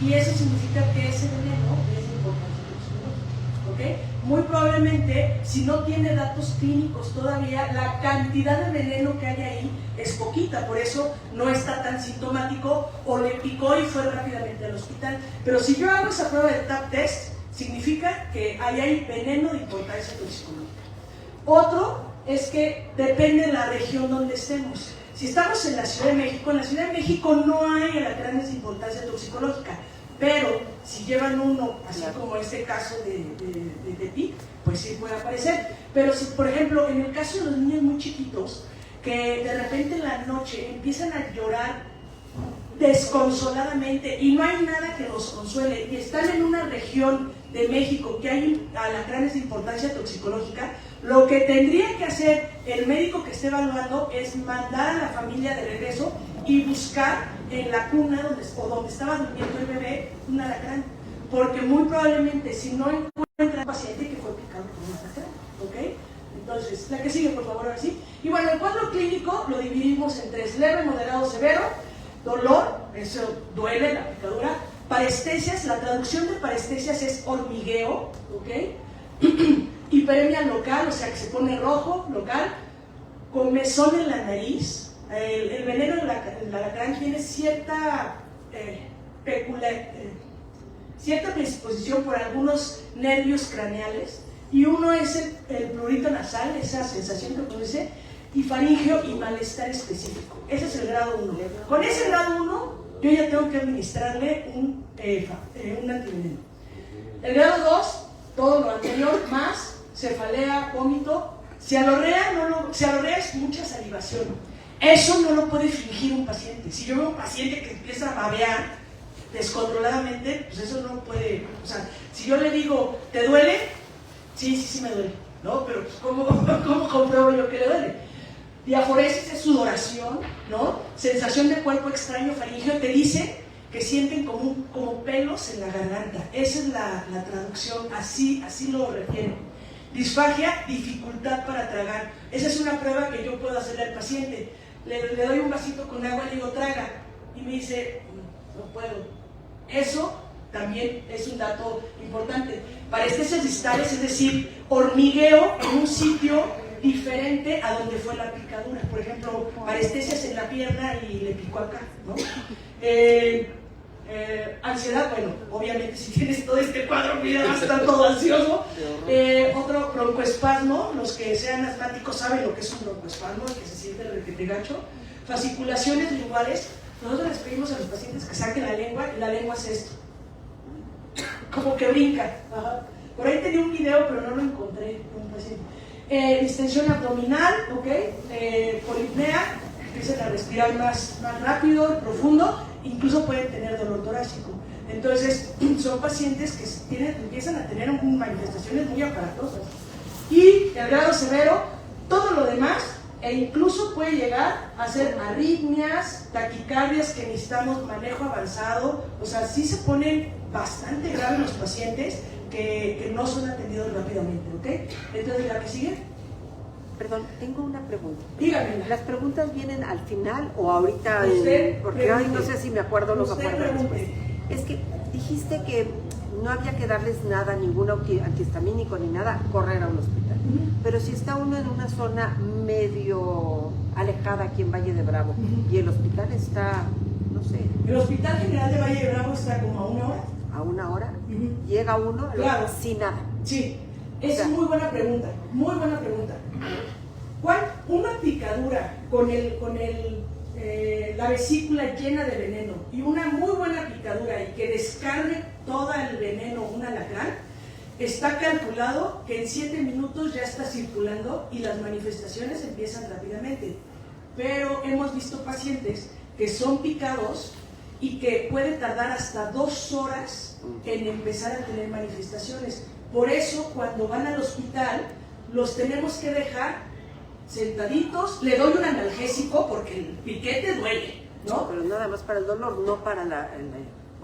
Y eso significa que ese veneno es importante. ¿Ok? Muy probablemente, si no tiene datos clínicos todavía, la cantidad de veneno que hay ahí es poquita, por eso no está tan sintomático o le picó y fue rápidamente al hospital. Pero si yo hago esa prueba de TAP test, significa que ahí hay veneno de importancia toxicológica. Otro es que depende de la región donde estemos. Si estamos en la Ciudad de México no hay alacranes de importancia toxicológica, pero si llevan uno, así como este caso de TIC, pues sí puede aparecer. Pero si, por ejemplo, en el caso de los niños muy chiquitos, que de repente en la noche empiezan a llorar desconsoladamente y no hay nada que los consuele, y están en una región de México que hay alacranes de importancia toxicológica, lo que tendría que hacer el médico que esté evaluando es mandar a la familia de regreso y buscar en la cuna donde estaba durmiendo el bebé un alacrán, porque muy probablemente si no encuentra al paciente que fue picado por un alacrán, ¿ok? Entonces, la que sigue, por favor, ahora sí. Y bueno, el cuadro clínico lo dividimos en tres: leve, moderado, severo. Dolor, eso duele, la picadura. Parestesias, la traducción de parestesias es hormigueo, ¿ok? Hiperemia local, o sea que se pone rojo, local. Comezón en la nariz. El veneno del alacrán tiene cierta predisposición por algunos nervios craneales, y uno es el prurito nasal, esa sensación que produce, y faringeo y malestar específico. Ese es el grado 1. Con ese grado 1 yo ya tengo que administrarle un antiveneno. El grado 2, todo lo anterior, más cefalea, vómito. Cialorrea es mucha salivación. Eso no lo puede fingir un paciente. Si yo veo un paciente que empieza a babear descontroladamente, pues eso no puede. O sea, si yo le digo, ¿te duele? Sí me duele, ¿no? Pero pues, ¿cómo compruebo yo que le duele? Diaforesis es sudoración, ¿no? Sensación de cuerpo extraño, faringeo, te dice que sienten como pelos en la garganta. Esa es la traducción, así lo refieren. Disfagia, dificultad para tragar. Esa es una prueba que yo puedo hacerle al paciente. Le doy un vasito con agua y le digo, traga. Y me dice, no puedo. Eso también es un dato importante. Parestesias distales, es decir, hormigueo en un sitio diferente a donde fue la picadura. Por ejemplo, parestesias en la pierna y le picó acá, ¿no? Ansiedad, bueno, obviamente si tienes todo este cuadro, mira, vas a estar todo ansioso. Otro, broncoespasmo. Los que sean asmáticos saben lo que es un broncoespasmo, el que se siente el requete gacho. Fasciculaciones linguales. Nosotros les pedimos a los pacientes que saquen la lengua, y la lengua es esto, como que brinca. Ajá. Por ahí tenía un video, pero no lo encontré con un paciente. Distensión abdominal, ¿ok? Polipnea, empiezan a respirar más rápido, profundo, incluso pueden tener dolor torácico. Entonces, son pacientes que empiezan a tener manifestaciones muy aparatosas. Y el grado severo, todo lo demás, e incluso puede llegar a ser arritmias, taquicardias que necesitamos manejo avanzado. O sea, sí se ponen bastante graves los pacientes que no son atendidos rápidamente, ¿ok? Entonces, ¿la que sigue? Perdón, tengo una pregunta. Dígame. ¿Las preguntas vienen al final o ahorita? Usted porque ay, no sé si me acuerdo o no me acuerdo después. pregunte. Es que dijiste que no había que darles nada, ningún antihistamínico ni nada, correr a un hospital. Pero si está uno en una zona medio alejada aquí en Valle de Bravo y el hospital está, no sé, El Hospital General de Valle de Bravo está como a 1 hora. a 1 hora, llega uno Claro. sin nada. Sí, es O sea, muy buena pregunta, muy buena pregunta. Una picadura con la vesícula llena de veneno y una muy buena picadura y que descargue todo el veneno un alacrán, está calculado que en 7 minutos ya está circulando y las manifestaciones empiezan rápidamente. Pero hemos visto pacientes que son picados y que puede tardar hasta 2 horas en empezar a tener manifestaciones. Por eso, cuando van al hospital, los tenemos que dejar sentaditos. Le doy un analgésico porque el piquete duele, ¿no? Pero nada más para el dolor, no para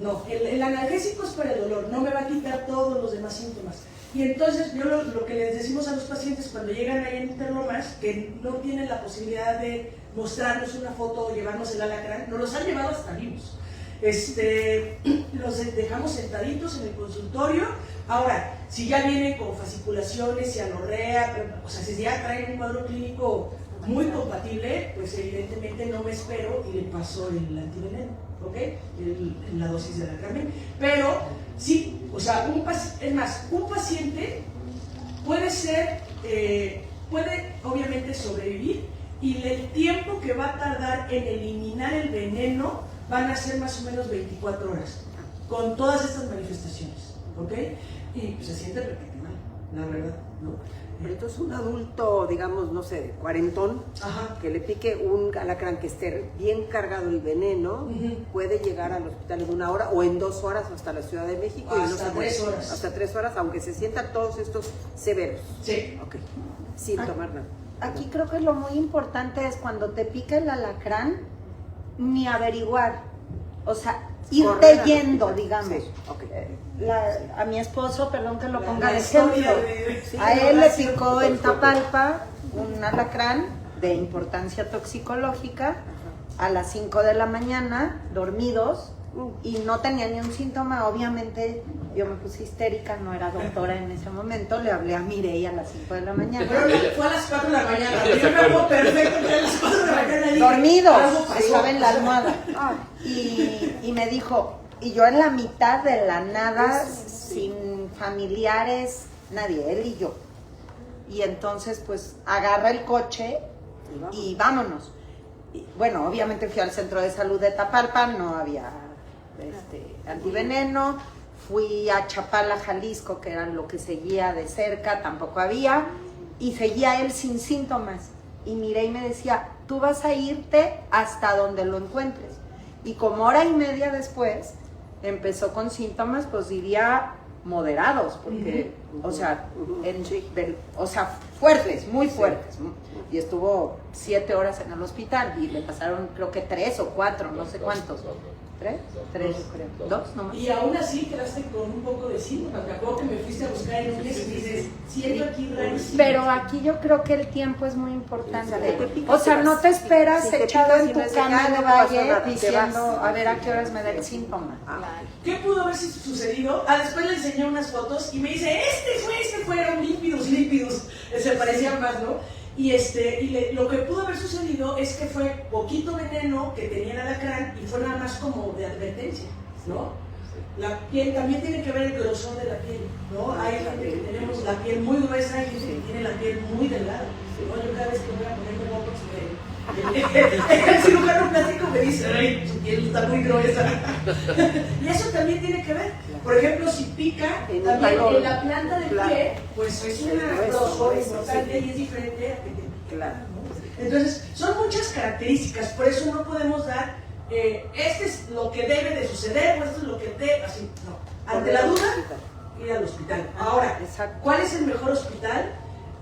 No, el analgésico es para el dolor, no me va a quitar todos los demás síntomas. Y entonces yo lo que les decimos a los pacientes cuando llegan ahí en Interlomas, que no tienen la posibilidad de mostrarnos una foto o llevarnos el alacrán, nos los han llevado hasta vivos. Los dejamos sentaditos en el consultorio. Ahora, si ya vienen con fasciculaciones, cianorrea, o sea, si ya traen un cuadro clínico muy compatible, pues evidentemente no me espero y le paso el antiveneno, ¿ok? La dosis de alacrán. Pero sí, o sea, un paciente puede puede obviamente sobrevivir y el tiempo que va a tardar en eliminar el veneno van a ser más o menos 24 horas, con todas estas manifestaciones, ¿ok? Y pues se siente repetido mal, la verdad, ¿no? Pero entonces un adulto, digamos, no sé, cuarentón, Ajá. que le pique un alacrán que esté bien cargado el veneno, puede llegar al hospital en 1 hora o en 2 horas hasta la Ciudad de México. Hasta 3 horas. Hasta 3 horas, aunque se sientan todos estos severos. Sí. Ok, sin tomar nada. Aquí creo que lo muy importante es cuando te pica el alacrán, ni averiguar, o sea, irte Correr al yendo, hospital. digamos. Sí, ok. A mi esposo, perdón que lo La- ponga la de ejemplo, historia de- Sí, a no, él le así, picó en Tapalpa un alacrán de importancia toxicológica a las 5 de la mañana, dormidos, y no tenía ni un síntoma. Obviamente yo me puse histérica, no era doctora en ese momento, le hablé a Mireia a las 5 de la mañana. Pero fue a las 4 de la mañana. Yo me acuerdo perfecto que a las 4 de la mañana dije, Dormidos, algo pasó. estaba en la almohada. Y me dijo, y yo en la mitad de la nada, sin familiares, nadie, él y yo. Y entonces pues agarra el coche y vámonos. Y, bueno, obviamente fui al centro de salud de Tapalpa, no había antiveneno. Fui a Chapala, Jalisco, que era lo que seguía de cerca, tampoco había. Y seguía él sin síntomas. Y miré y me decía, tú vas a irte hasta donde lo encuentres. Y como 1:30 después, empezó con síntomas, pues diría moderados, porque, o sea, fuertes, muy fuertes. Y estuvo 7 horas en el hospital y le pasaron creo que 3 o 4, no sé cuántos. ¿3? 3 yo creo. 2 nomás. Y aún así quedaste con un poco de síntomas. Me acuerdo que me fuiste a buscar en un mes y dices, siento aquí rarísimo. Pero aquí yo creo que el tiempo es muy importante. Sí. O sea, no te esperas Si te echado picas en y tu ves de cama que de no pasa valle nada, te diciendo, vas. a ver a qué horas me da el síntoma. ¿Qué pudo haber sucedido? Después le enseñé unas fotos y me dice, fueron lípidos, se parecían más, ¿no? Y, lo que pudo haber sucedido es que fue poquito veneno que tenía el alacrán y fue nada más como de advertencia, ¿no? La piel también tiene que ver el grosor de la piel, ¿no? Hay gente que tenemos la piel muy gruesa y gente que tiene la piel muy delgada, ¿no? Yo cada vez que voy a ponerme botox, el cirujano plástico me dice, ay, su piel está muy gruesa. Y eso también tiene que ver. Por ejemplo, si pica, En un también talón. en la planta del Claro. pie, pues es un grosor importante y es diferente a que te pique, Claro. ¿no? Entonces, son muchas características, por eso no podemos dar, este es lo que debe de suceder, o esto es lo que debe, así, no. Ante la duda, ir al hospital. Ahora, Exacto. ¿cuál es el mejor hospital?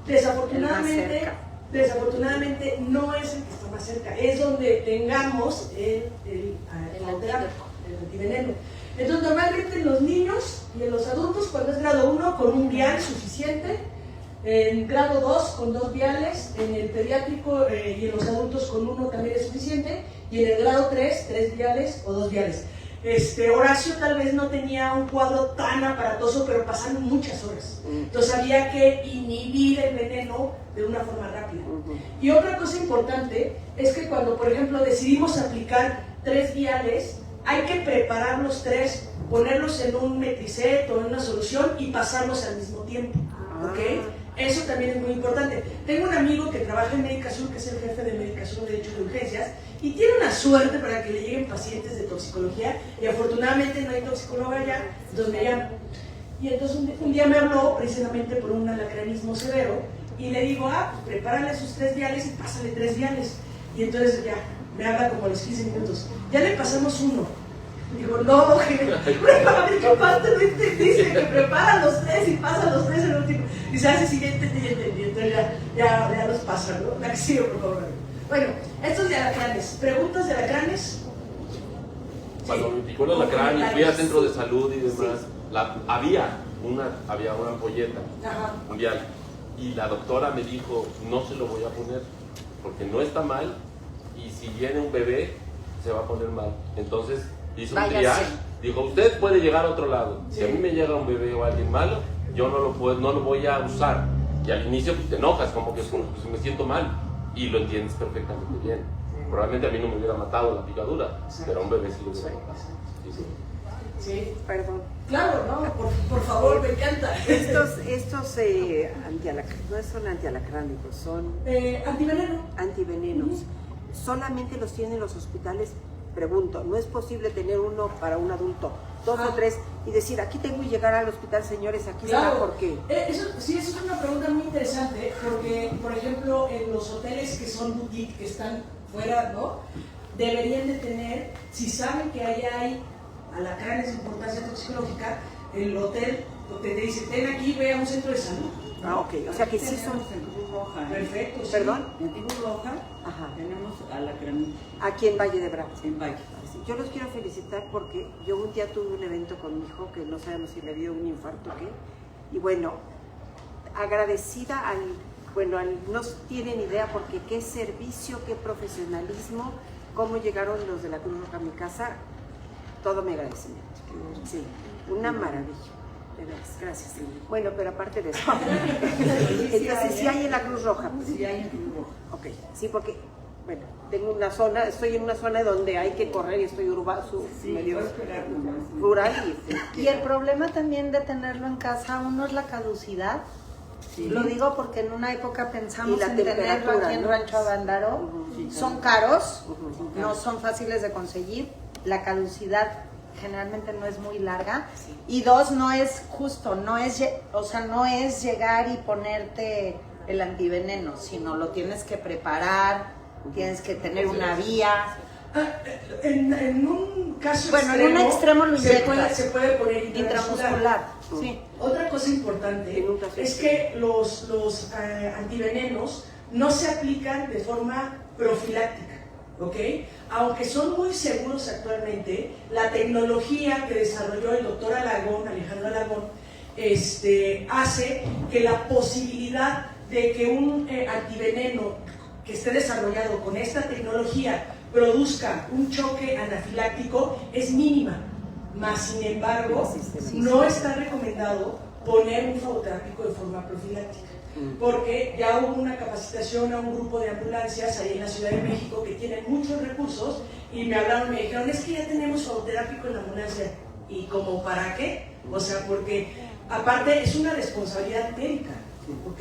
Desafortunadamente no es el que está más cerca, es donde tengamos el antiveneno. Entonces normalmente en los niños y en los adultos cuando es grado 1 con un vial suficiente, en grado 2 con 2 viales, en el pediátrico y en los adultos con 1 también es suficiente, y en el grado 3, 3 viales o 2 viales. Horacio tal vez no tenía un cuadro tan aparatoso, pero pasaron muchas horas. Entonces había que inhibir el veneno de una forma rápida. Y otra cosa importante es que cuando, por ejemplo, decidimos aplicar 3 viales, hay que preparar los 3, ponerlos en un metricet o en una solución y pasarlos al mismo tiempo. ¿Ok? Eso también es muy importante. Tengo un amigo que trabaja en Médica Sur, que es el jefe de Médica Sur de hecho de urgencias, y tiene una suerte para que le lleguen pacientes de toxicología, y afortunadamente no hay toxicóloga allá, entonces me llama. Y entonces un día me habló precisamente por un alacranismo severo, y le digo, pues prepárale sus 3 viales y pásale 3 viales. Y entonces ya, me habla como a los 15 minutos, ya le pasamos 1. Digo, no, prepárame, ¿qué parte no entendiste? Que prepara los 3 y pasa los 3 en el último. Y se hace, sí, ya entendí, entonces ya los pasa, ¿no? La que sigue, por favor. Bueno, estos de alacranes, ¿preguntas de alacranes? Cuando me picó el alacrán y fui al centro de salud y demás, había una ampolleta, un vial, y la doctora me dijo, no se lo voy a poner, porque no está mal, y si viene un bebé, se va a poner mal. Entonces, hizo un triage, dijo, usted puede llegar a otro lado, si a mí me llega un bebé o alguien malo, yo no lo voy a usar. Y al inicio pues, te enojas, como que pues, me siento mal, y lo entiendes perfectamente bien. Probablemente a mí no me hubiera matado la picadura, pero a un bebé sí lo hubiera matado. Sí, perdón. Claro, no, por favor, me encanta. Estos no son antialacránicos, son antivenenos. Solamente los tienen los hospitales. Pregunto, ¿no es posible tener uno para un adulto, 2 o 3, y decir, aquí tengo y llegar al hospital, señores, aquí está, ¿por qué? Eso es una pregunta muy interesante, porque, por ejemplo, en los hoteles que son boutique, que están fuera, ¿no? Deberían de tener, si saben que ahí hay alacranes de importancia toxicológica, el hotel te dice, ten aquí, ve a un centro de salud. Ok, o sea que sí son... Perfecto, sí. ¿Perdón? En Cruz Roja tenemos alacrán. Aquí en Valle de Bravo. En Valle. Yo los quiero felicitar porque yo un día tuve un evento con mi hijo que no sabemos si le dio un infarto o qué. Y bueno, agradecida no tienen idea porque qué servicio, qué profesionalismo, cómo llegaron los de la Cruz Roja a mi casa, todo mi agradecimiento. Sí, una maravilla. Gracias. Bueno, pero aparte de eso, entonces sí hay en la Cruz Roja. Pues. Sí hay en Cruz Roja. Ok, sí, porque, bueno, estoy en una zona donde hay que correr y estoy medio rural. Y el problema también de tenerlo en casa, uno es la caducidad. Sí. Lo digo porque en una época pensamos en tenerlo aquí en Rancho Avándaro. Son caros, no son fáciles de conseguir. La caducidad generalmente no es muy larga, y 2, no es justo, no es llegar y ponerte el antiveneno, sino lo tienes que preparar, tienes que tener una vía. En un caso bueno, en un extremo lo inyectas. Se puede poner intramuscular. Sí. Otra cosa importante es que los antivenenos no se aplican de forma profiláctica. ¿Ok? Aunque son muy seguros actualmente, la tecnología que desarrolló el doctor Alejandro Alagón, hace que la posibilidad de que un antiveneno que esté desarrollado con esta tecnología produzca un choque anafiláctico es mínima. Mas, sin embargo, no está recomendado poner un fagoterápico de forma profiláctica. Porque ya hubo una capacitación a un grupo de ambulancias ahí en la Ciudad de México que tienen muchos recursos y me hablaron, me dijeron, es que ya tenemos fagoterápico en la ambulancia. ¿Y como para qué? O sea, porque aparte es una responsabilidad médica, ¿ok?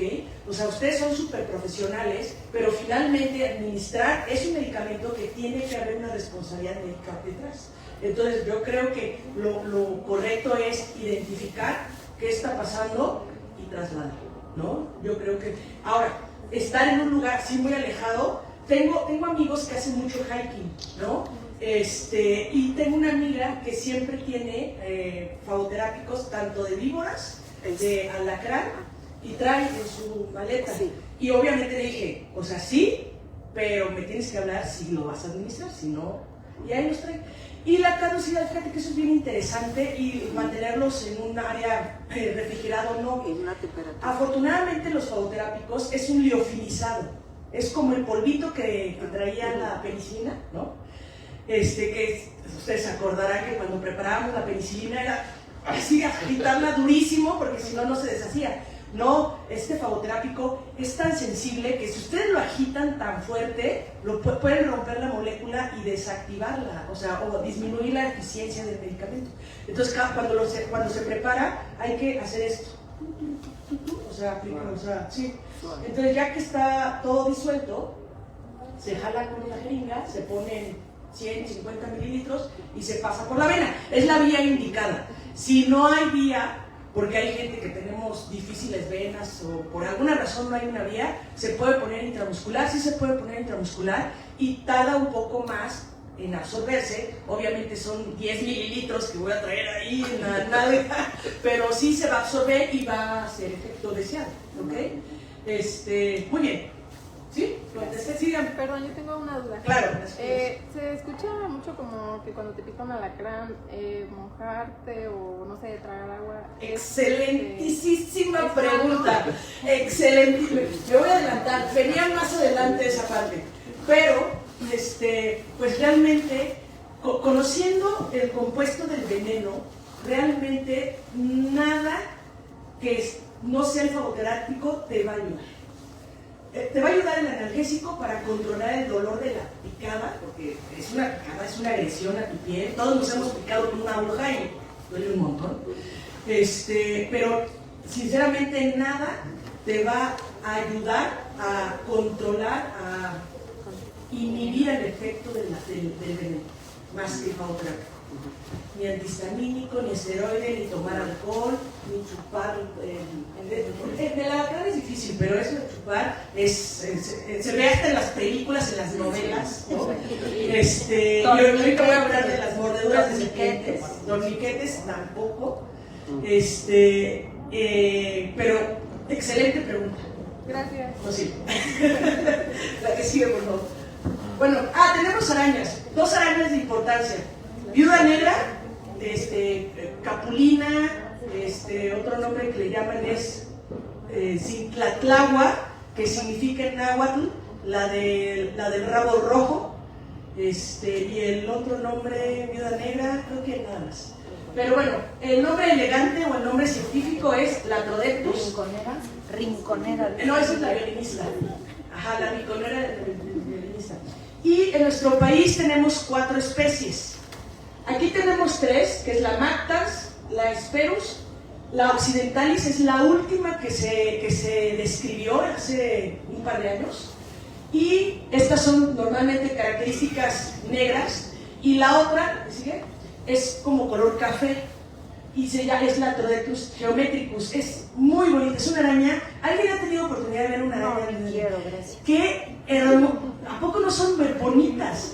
O sea, ustedes son súper profesionales, pero finalmente administrar es un medicamento que tiene que haber una responsabilidad médica detrás. Entonces yo creo que lo correcto es identificar qué está pasando y trasladarlo. ¿No? Yo creo que... Ahora, estar en un lugar así muy alejado, tengo amigos que hacen mucho hiking, ¿no? Y tengo una amiga que siempre tiene fagoterápicos tanto de víboras, de alacrán, y trae en su maleta. Sí. Y obviamente le dije, o sea, sí, pero me tienes que hablar si lo vas a administrar, si no... Y ahí los trae. Y la caducidad, fíjate que eso es bien interesante, y mantenerlos en un área refrigerado no. En una temperatura. Afortunadamente los fagoterápicos es un liofilizado, es como el polvito que traía la penicilina, ¿no? que ustedes se acordarán que cuando preparábamos la penicilina era así, agitarla durísimo, porque si no, no se deshacía. No, este fagoterápico es tan sensible que si ustedes lo agitan tan fuerte, pueden romper la molécula y desactivarla, o disminuir la eficiencia del medicamento. Entonces, cuando se prepara, hay que hacer esto. Sí. Entonces, ya que está todo disuelto, se jala con una jeringa, se ponen 100, 50 mililitros y se pasa por la vena. Es la vía indicada. Si no hay vía, porque hay gente que tenemos difíciles venas o por alguna razón no hay una vía, se puede poner intramuscular, sí se puede poner intramuscular y tarda un poco más en absorberse. Obviamente son 10 mililitros que voy a traer ahí, nada, pero sí se va a absorber y va a hacer efecto deseado, ¿ok? Muy bien. ¿Sí? Sí, perdón, yo tengo una duda. Claro. Se escucha mucho como que cuando te pica un alacrán, mojarte o no sé, tragar agua. Excelentísima pregunta. Excelente. Me voy a adelantar. Venía más adelante esa parte. Pero, pues realmente, conociendo el compuesto del veneno, realmente nada que no sea el fagoterápico te va a ayudar. Te va a ayudar el analgésico para controlar el dolor de la picada, porque es una picada, es una agresión a tu piel. Todos nos hemos picado con una aguja y duele un montón. Pero sinceramente nada te va a ayudar a controlar, a inhibir el efecto del veneno, más que el fagoterápico. Ni antihistamínico, ni esteroide, ni tomar alcohol, ni chupar. De la cara es difícil, pero eso de chupar se ve hasta en las películas, en las novelas, ¿no? Yo ahorita voy a hablar de las mordeduras de serpientes, torniquetes tampoco, pero excelente pregunta. Gracias. No, sí. La que sigue, por favor. Bueno, tenemos arañas, 2 arañas de importancia. Viuda negra, capulina, otro nombre que le llaman es Cinclatlahua, que significa en náhuatl la del rabo rojo, y el otro nombre, viuda negra, creo que nada más. Pero bueno, el nombre elegante o el nombre científico es Latrodectus. Rinconera. No, esa es la violinista. Ajá, la rinconera de la violinista. Y en nuestro país tenemos 4 especies. Aquí tenemos 3, que es la Mactas, la Hesperus, la Occidentalis es la última que se describió hace un par de años, y estas son normalmente características negras, y la otra, ¿me sigue? Es como color café, y es la Latrodectus geometricus, es muy bonita, es una araña. ¿Alguien ha tenido oportunidad de ver una araña? No, quiero, gracias. ¿Qué? ¿A poco no son bonitas?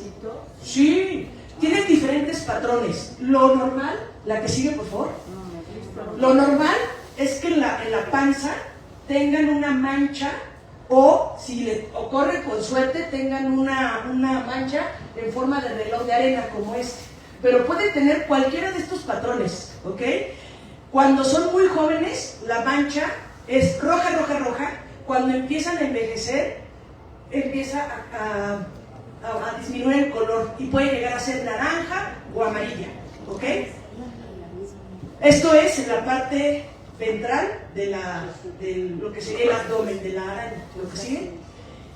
Sí. Tienen diferentes patrones. Lo normal, la que sigue, por favor. Lo normal es que en la panza tengan una mancha, o si le ocurre con suerte, tengan una mancha en forma de reloj de arena como este. Pero pueden tener cualquiera de estos patrones, ¿ok? Cuando son muy jóvenes, la mancha es roja, roja, roja. Cuando empiezan a envejecer, empieza a disminuir el color y puede llegar a ser naranja o amarilla, ¿ok? Esto es en la parte ventral de lo que sería el abdomen de la araña, lo que sigue.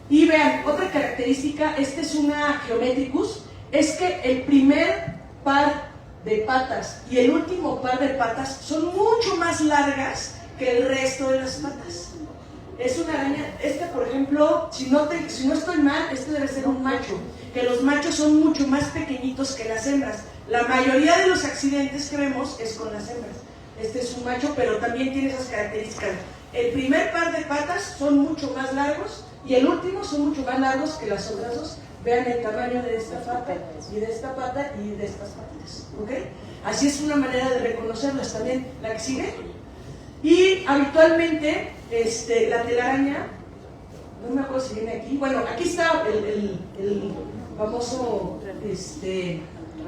Y vean, otra característica, esta es una Geometricus, es que el primer par de patas y el último par de patas son mucho más largas que el resto de las patas. Es una araña, esta por ejemplo, si no estoy mal, este debe ser un macho, que los machos son mucho más pequeñitos que las hembras. La mayoría de los accidentes que vemos es con las hembras. Este es un macho, pero también tiene esas características. El primer par de patas son mucho más largos y el último son mucho más largos que las otras dos. Vean el tamaño de esta pata y de esta pata y de estas patitas, ¿ok? Así es una manera de reconocerlas también. La que sigue. Y habitualmente la telaraña, no me acuerdo si viene aquí, bueno, aquí está el famoso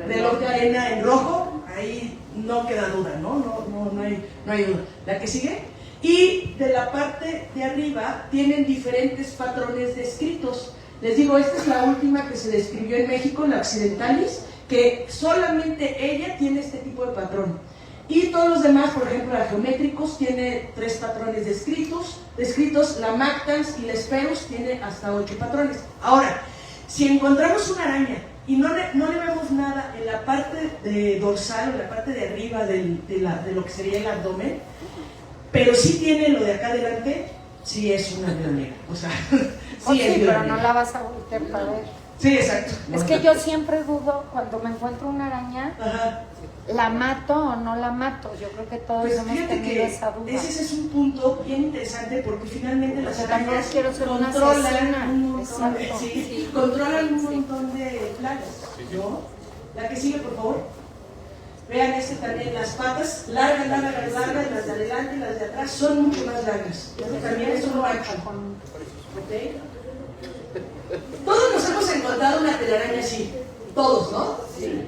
reloj de arena en rojo, ahí no queda duda, no hay duda. La que sigue. Y de la parte de arriba tienen diferentes patrones descritos. Les digo, esta es la última que se describió en México, la occidentalis, que solamente ella tiene este tipo de patrón. Y todos los demás, por ejemplo, la geométricos tiene 3 patrones descritos, la Mactans y la Sperus tiene hasta 8 patrones. Ahora, si encontramos una araña y no le vemos nada en la parte dorsal o en la parte de arriba de lo que sería el abdomen, pero sí tiene lo de acá adelante, sí es una viuda negra. O sea, sí es viuda pero negra. no la vas a voltear para ver. Sí, exacto. Es que yo siempre dudo cuando me encuentro una araña, Ajá. ¿la mato o no la mato? Yo creo que todos Pues hemos fíjate tenido que esa duda. ese es un punto bien interesante porque finalmente las Porque tampoco arañas quiero ser una controlan asesina. un montón, Exacto. sí, controlan un montón de plagas, ¿no? La que sigue, por favor. Vean también, las patas largas, las de adelante y las de atrás son mucho más largas. También es un ancho. ¿Ok? Todos nos hemos encontrado una telaraña así, todos, ¿no? Sí.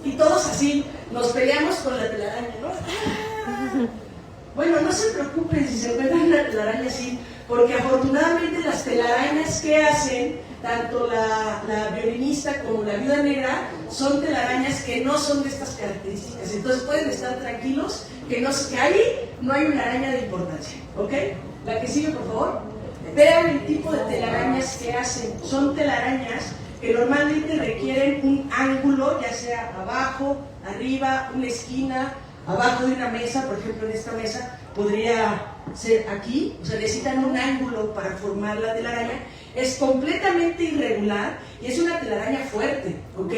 Y todos así, nos peleamos con la telaraña, ¿no? ¡Ah! Bueno, no se preocupen si se encuentran una telaraña así, porque afortunadamente las telarañas que hacen, tanto la violinista como la viuda negra, son telarañas que no son de estas características. Entonces pueden estar tranquilos que ahí no hay una araña de importancia, ¿ok? La que sigue, por favor. Vean el tipo de telarañas que hacen. Son telarañas que normalmente requieren un ángulo, ya sea abajo, arriba, una esquina, abajo de una mesa. Por ejemplo, en esta mesa podría ser aquí. O sea, necesitan un ángulo para formar la telaraña. Es completamente irregular y es una telaraña fuerte, ¿ok?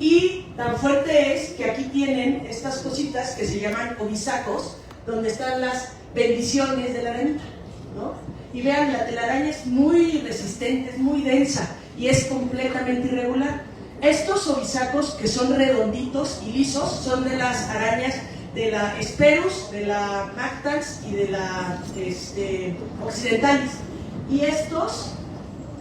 Y tan fuerte es que aquí tienen estas cositas que se llaman ovisacos, donde están las bendiciones de la arañita, ¿no? Y vean, la telaraña es muy resistente, es muy densa y es completamente irregular. Estos ovisacos, que son redonditos y lisos, son de las arañas de la Sperus, de la Mactans y de la occidentalis. Y estos,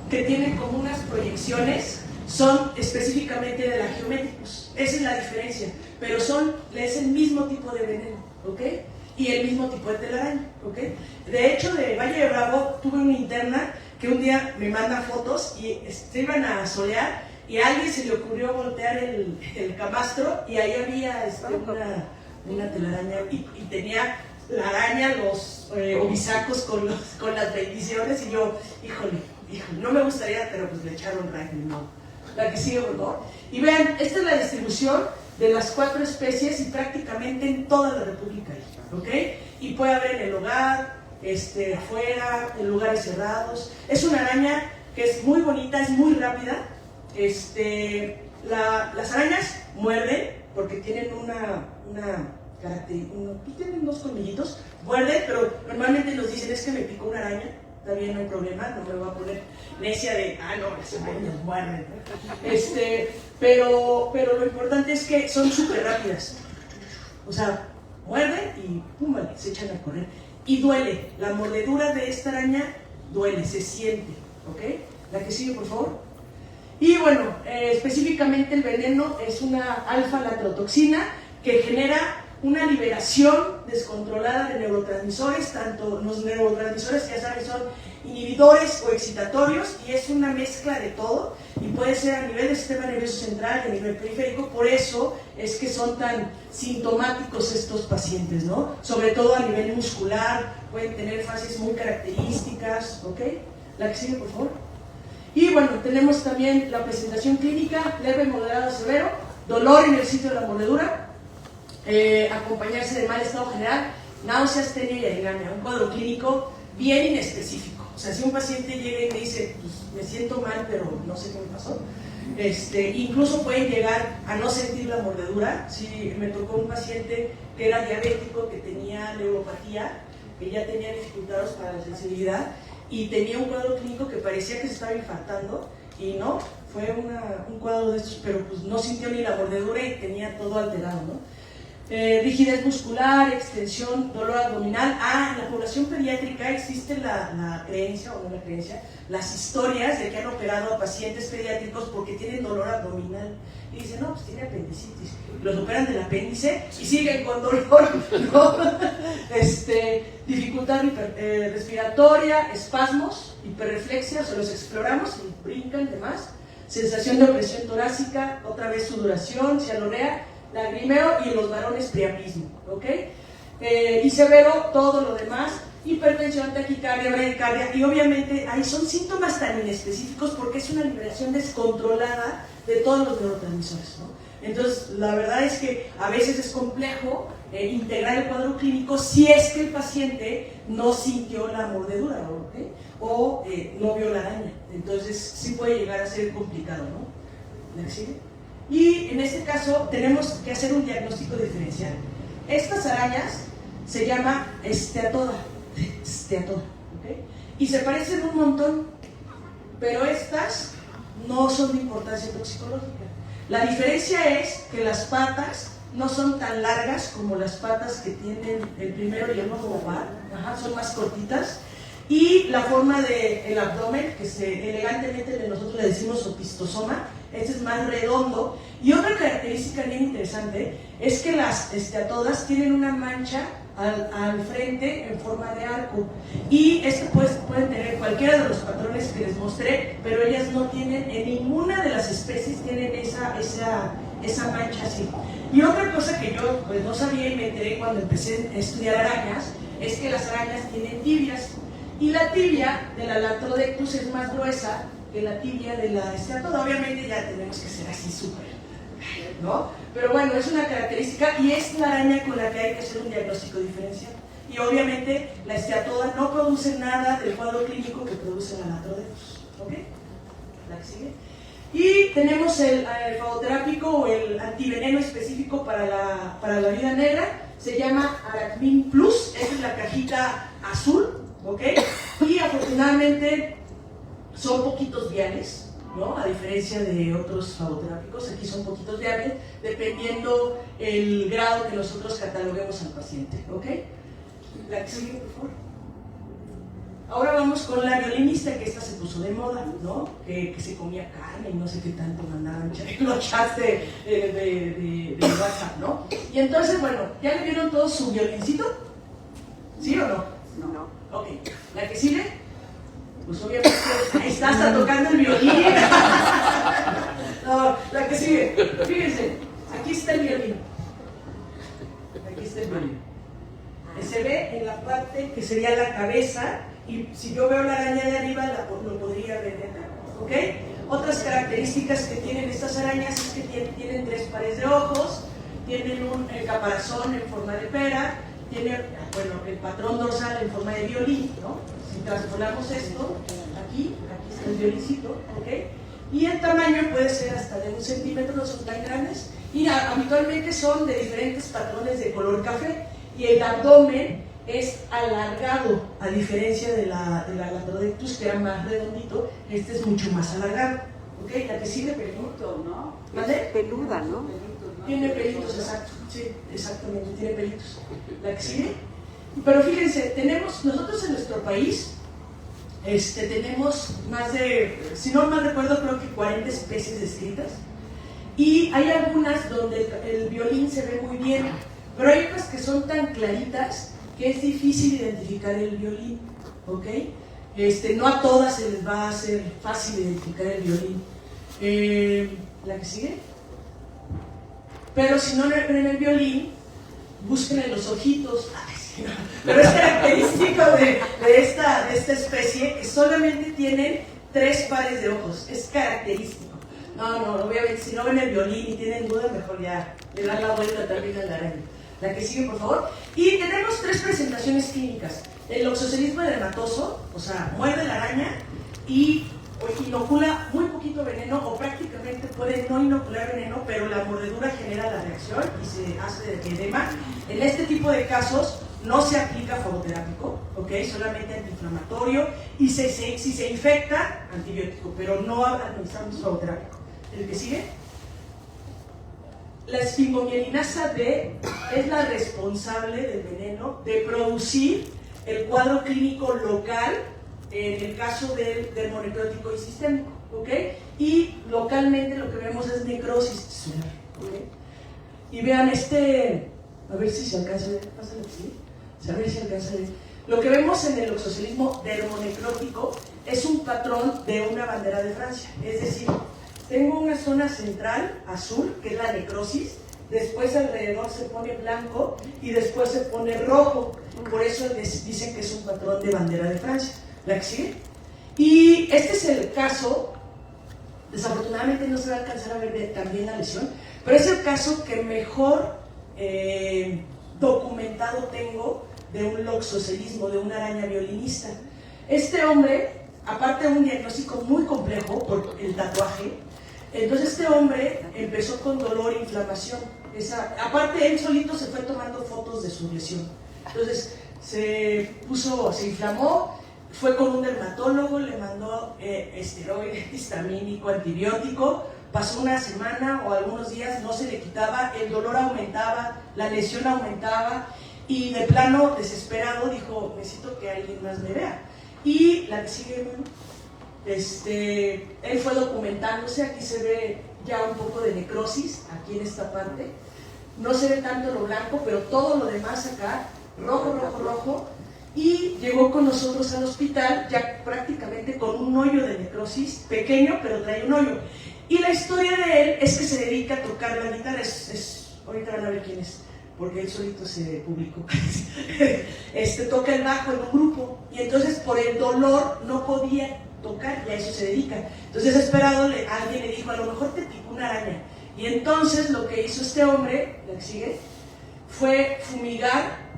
que tienen como unas proyecciones, son específicamente de la geométricos. Esa es la diferencia, pero es el mismo tipo de veneno, ¿ok? Y el mismo tipo de telaraña, ¿ok? De hecho, de Valle de Bravo tuve una interna que un día me manda fotos y se iban a solear y a alguien se le ocurrió voltear el camastro y ahí había una telaraña y tenía la araña, los ovisacos con las bendiciones y yo, híjole, no me gustaría, pero pues le echaron rayo, ¿no? La que sigue, por favor. Y vean, esta es la distribución de las 4 especies y prácticamente en toda la República, ¿ok? Y puede haber en el hogar, afuera, en lugares cerrados. Es una araña que es muy bonita, es muy rápida. Las arañas muerden porque tienen tienen 2 colmillitos, muerden, pero normalmente nos dicen, es que me picó una araña. Está bien, no hay problema, no me voy a poner necia de, no, las arañas muerden. Pero lo importante es que son súper rápidas. O sea, muerden y pum, vale, se echan a correr. Y duele, la mordedura de esta araña duele, se siente, ¿ok? La que sigue, por favor. Y bueno, específicamente el veneno es una alfa-latrotoxina que genera una liberación descontrolada de neurotransmisores, tanto los neurotransmisores, ya saben, son inhibidores o excitatorios, y es una mezcla de todo, y puede ser a nivel del sistema nervioso central y a nivel periférico. Por eso es que son tan sintomáticos estos pacientes, ¿no? Sobre todo a nivel muscular, pueden tener fases muy características, ¿ok? La que sigue, por favor. Y bueno, tenemos también la presentación clínica, leve, moderado, severo, dolor en el sitio de la mordedura, acompañarse de mal estado general, náuseas, tenia y anemia, un cuadro clínico bien inespecífico. O sea, si un paciente llega y me dice, pues, me siento mal, pero no sé qué me pasó, incluso pueden llegar a no sentir la mordedura. Sí, me tocó un paciente que era diabético, que tenía neuropatía, que ya tenía dificultades para la sensibilidad y tenía un cuadro clínico que parecía que se estaba infartando y no, fue un cuadro de estos, pero pues no sintió ni la mordedura y tenía todo alterado, ¿no? rigidez muscular, extensión, dolor abdominal. En la población pediátrica existe la creencia, o no la creencia, las historias de que han operado a pacientes pediátricos porque tienen dolor abdominal. Y dicen, no, pues tiene apendicitis. Los operan del apéndice y siguen con dolor, ¿no? Dificultad respiratoria, espasmos, hiperreflexia, se los exploramos y brincan, demás. Sensación de opresión torácica, otra vez sudoración, cianorea, lagrimeo y en los varones priapismo, ¿ok? Y severo, todo lo demás, hipertensión, taquicardia, bradicardia, y obviamente ahí son síntomas tan inespecíficos porque es una liberación descontrolada de todos los neurotransmisores, ¿no? Entonces, la verdad es que a veces es complejo integrar el cuadro clínico si es que el paciente no sintió la mordedura, ¿ok? O no vio la araña. Entonces, sí puede llegar a ser complicado, ¿no? ¿Me sigue? Y en este caso tenemos que hacer un diagnóstico diferencial. Estas arañas se llama esteatoda, ¿ok? Y se parecen un montón, pero estas no son de importancia toxicológica. La diferencia es que las patas no son tan largas como las patas que tienen el primero y el ojo oval, son más cortitas. Y la forma del abdomen, que elegantemente nosotros le decimos opistosoma, este es más redondo. Y otra característica bien interesante es que las esteatodas tienen una mancha al frente en forma de arco. Y esto pueden tener cualquiera de los patrones que les mostré, pero ellas no tienen, en ninguna de las especies tienen esa mancha así. Y otra cosa que yo pues no sabía y me enteré cuando empecé a estudiar arañas, es que las arañas tienen tibias. Y la tibia de la Latrodectus es más gruesa que la tibia de la esteatoda. Obviamente ya tenemos que ser así súper, ¿no? Pero bueno, es una característica y es la araña con la que hay que hacer un diagnóstico diferencial. Y obviamente la esteatoda no produce nada del cuadro clínico que produce la Latrodectus, ¿ok? La que sigue. Y tenemos el fagoterápico o el antiveneno específico para la viuda negra. Se llama Aracmin Plus. Esta es la cajita azul, ¿ok? Y afortunadamente son poquitos viales, ¿no? A diferencia de otros fagoterápicos, aquí son poquitos viales, dependiendo el grado que nosotros cataloguemos al paciente, ¿ok? La que sigue, por favor. Ahora vamos con la violinista, que esta se puso de moda, ¿no? Que se comía carne y no sé qué tanto mandaban los chats de WhatsApp, ¿no? Y entonces, bueno, ¿ya le vieron todos su violincito? ¿Sí o no? No. Ok, ¿la que sigue? Pues obviamente, ahí está hasta tocando el violín. No, la que sigue, fíjense, aquí está el violín. Aquí está el violín. Se ve en la parte que sería la cabeza, y si yo veo la araña de arriba, lo podría ver, ¿ok? Otras características que tienen estas arañas es que tienen 3 pares de ojos, tienen un caparazón en forma de pera, tienen, bueno, el patrón dorsal en forma de violín, ¿no? Si transformamos esto, aquí está el violincito, ¿ok? Y el tamaño puede ser hasta de 1 centímetro, no son tan grandes, y habitualmente son de diferentes patrones de color café, y el abdomen es alargado, a diferencia de la Latrodectus, que era más redondito. Este es mucho más alargado, ¿ok? La que sigue, peludo, ¿no? ¿Vale? Peluda, ¿no? Tiene pelitos, exacto, sí, exactamente, tiene pelitos. La que sigue. Pero fíjense, nosotros en nuestro país, tenemos más de, si no mal recuerdo, creo que 40 especies descritas, y hay algunas donde el violín se ve muy bien, pero hay otras que son tan claritas que es difícil identificar el violín, ¿ok? No a todas se les va a hacer fácil identificar el violín. ¿La que sigue? Pero si no ven el violín, busquen en los ojitos. Ay, sí, no. Pero es característico de esta especie que solamente tienen 3 pares de ojos. Es característico. No, obviamente, si no ven el violín y tienen dudas, mejor ya le dan la vuelta también a la araña. La que sigue, por favor. Y tenemos 3 presentaciones clínicas. El oxocelismo edematoso, o sea, muerde la araña y inocula muy poquito veneno, o prácticamente puede no inocular veneno, pero la mordedura genera la reacción y se hace edema. En este tipo de casos no se aplica fagoterápico, ¿ok? Solamente antiinflamatorio, y si se infecta, antibiótico, pero no administramos fagoterápico. ¿El que sigue? La esfingomielinasa B es la responsable del veneno de producir el cuadro clínico local en el caso del dermonecrótico y sistémico, ¿ok? Y localmente lo que vemos es necrosis, ¿okay? Y vean a ver si se alcanza a ver, pásale aquí, a ver si alcanza a ver. Lo que vemos en el oxocelismo dermonecrótico es un patrón de una bandera de Francia, es decir, tengo una zona central azul, que es la necrosis, después alrededor se pone blanco y después se pone rojo, por eso dicen que es un patrón de bandera de Francia. ¿La que sigue? Y este es el caso, desafortunadamente no se va a alcanzar a ver también la lesión, pero es el caso que mejor documentado tengo de un loxocelismo, de una araña violinista. Este hombre, aparte de un diagnóstico muy complejo por el tatuaje, entonces este hombre empezó con dolor e inflamación. Aparte él solito se fue tomando fotos de su lesión. Entonces se inflamó, fue con un dermatólogo, le mandó esteroide, histamínico, antibiótico, pasó una semana o algunos días, no se le quitaba, el dolor aumentaba, la lesión aumentaba y de plano desesperado dijo, necesito que alguien más me vea. Y la que sigue, él fue documentándose, aquí se ve ya un poco de necrosis, aquí en esta parte, no se ve tanto lo blanco, pero todo lo demás acá, rojo, rojo, rojo, y llegó con nosotros al hospital ya prácticamente con un hoyo de necrosis, pequeño, pero trae un hoyo. Y la historia de él es que se dedica a tocar la guitarra, ahorita van a ver quién es, porque él solito se publicó. Toca el bajo en un grupo, y entonces por el dolor no podía tocar, y a eso se dedica. Entonces desesperado, alguien le dijo, a lo mejor te picó una araña. Y entonces lo que hizo este hombre, la que sigue, fue fumigar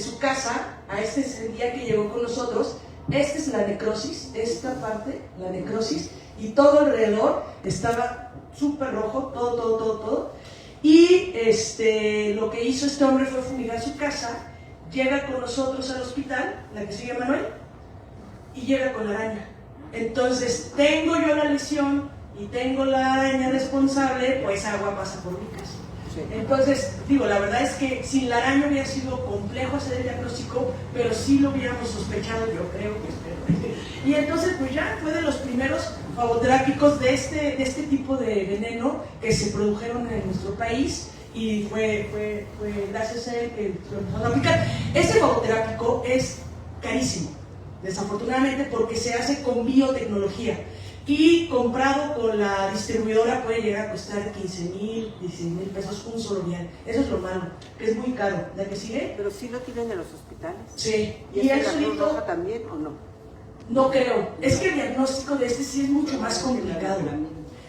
su casa a ese día que llegó con nosotros. Esta es la necrosis, esta parte, la necrosis, y todo alrededor estaba súper rojo, todo. Y lo que hizo este hombre fue fumigar su casa, llega con nosotros al hospital, la que sigue Manuel, y llega con la araña. Entonces tengo yo la lesión y tengo la araña responsable, pues agua pasa por mi casa. Entonces, la verdad es que sin la araña hubiera sido complejo hacer el diagnóstico, pero sí lo hubiéramos sospechado, yo creo que espero. Y entonces, pues ya fue de los primeros favoterápicos de este tipo de veneno que se produjeron en nuestro país, y fue gracias a él que lo empezamos a aplicar. Este favoterápico es carísimo, desafortunadamente, porque se hace con biotecnología. Y comprado con la distribuidora puede llegar a costar 15,000, 16,000 pesos un solo vial. Eso es lo malo, que es muy caro. ¿La que sigue? Pero sí lo tienen en los hospitales. Sí. ¿Y él solito roja también o no? No creo. Es que el diagnóstico de sí es mucho más complicado.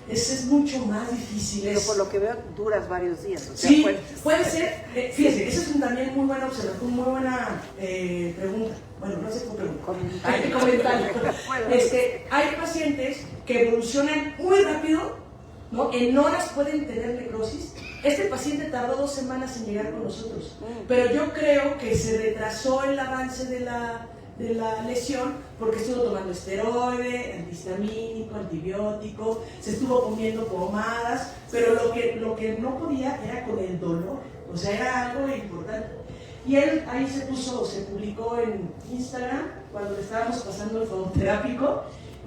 Es mucho más difícil. Pero por lo que veo duras varios días. O sea, sí, puede ser. Fíjese, esa es también muy buena observación, muy buena pregunta. Bueno, no sé cómo preguntar. Hay que comentar. Hay pacientes que evolucionan muy rápido, ¿no? En horas pueden tener necrosis. Este paciente tardó 2 semanas en llegar con nosotros, pero yo creo que se retrasó el avance de la lesión porque estuvo tomando esteroide, antihistamínico, antibiótico, se estuvo comiendo pomadas, pero lo que no podía era con el dolor, o sea, era algo importante. Y él ahí se publicó en Instagram cuando le estábamos pasando el favoterápico,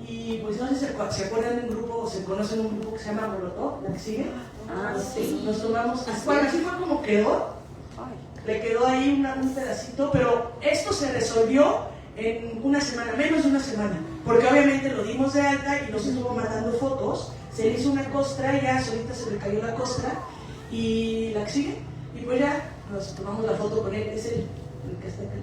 y pues no sé si se acuerdan de un grupo o se conocen un grupo que se llama Molotov, ¿la que sigue? Sí. Nos tomamos, bueno, así fue como quedó, le quedó ahí un pedacito, pero esto se resolvió en una semana, menos de una semana, porque obviamente lo dimos de alta y nos estuvo mandando fotos, se le hizo una costra, ya solita se le cayó la costra, y la que sigue, y pues ya nos tomamos la foto con él, es el que está acá,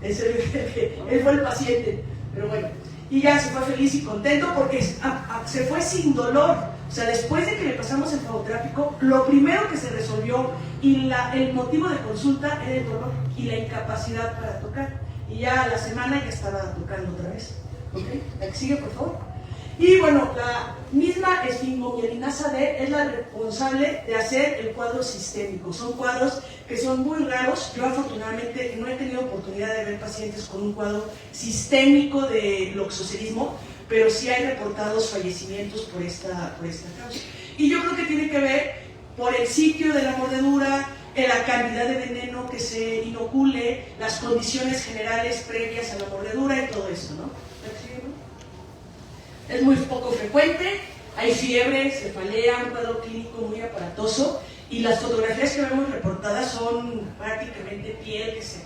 él fue el paciente, pero bueno, y ya se fue feliz y contento porque se fue sin dolor. O sea, después de que le pasamos el favoterápico, lo primero que se resolvió y el motivo de consulta era el dolor y la incapacidad para tocar. Y ya a la semana ya estaba tocando otra vez. ¿Ok? La que sigue, por favor. Y bueno, la misma esfingomielinasa D es la responsable de hacer el cuadro sistémico. Son cuadros que son muy raros. Yo afortunadamente no he tenido oportunidad de ver pacientes con un cuadro sistémico de loxocelismo, pero sí hay reportados fallecimientos por esta causa. Y yo creo que tiene que ver por el sitio de la mordedura, la cantidad de veneno que se inocule, las condiciones generales previas a la mordedura y todo eso, ¿no? Es muy poco frecuente, hay fiebre, cefalea, un cuadro clínico muy aparatoso, y las fotografías que vemos reportadas son prácticamente piel que se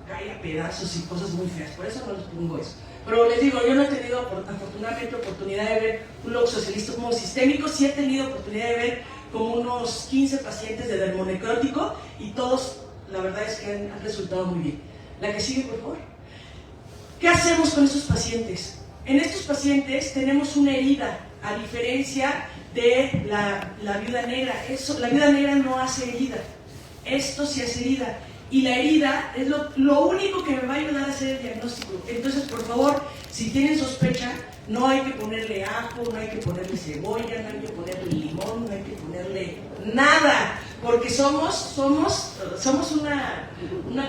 cae a pedazos y cosas muy feas, por eso no les pongo eso. Pero les digo, yo no he tenido afortunadamente oportunidad de ver un loxoscelismo sistémico, sí he tenido oportunidad de ver como unos 15 pacientes de dermonecrótico y todos, la verdad es que han resultado muy bien. La que sigue, por favor. ¿Qué hacemos con estos pacientes? En estos pacientes tenemos una herida, a diferencia de la viuda negra. La viuda negra no hace herida, esto sí hace herida. Y la herida es lo único que me va a ayudar a hacer el diagnóstico. Entonces, por favor, si tienen sospecha, no hay que ponerle ajo, no hay que ponerle cebolla, no hay que ponerle limón, no hay que ponerle nada, porque somos una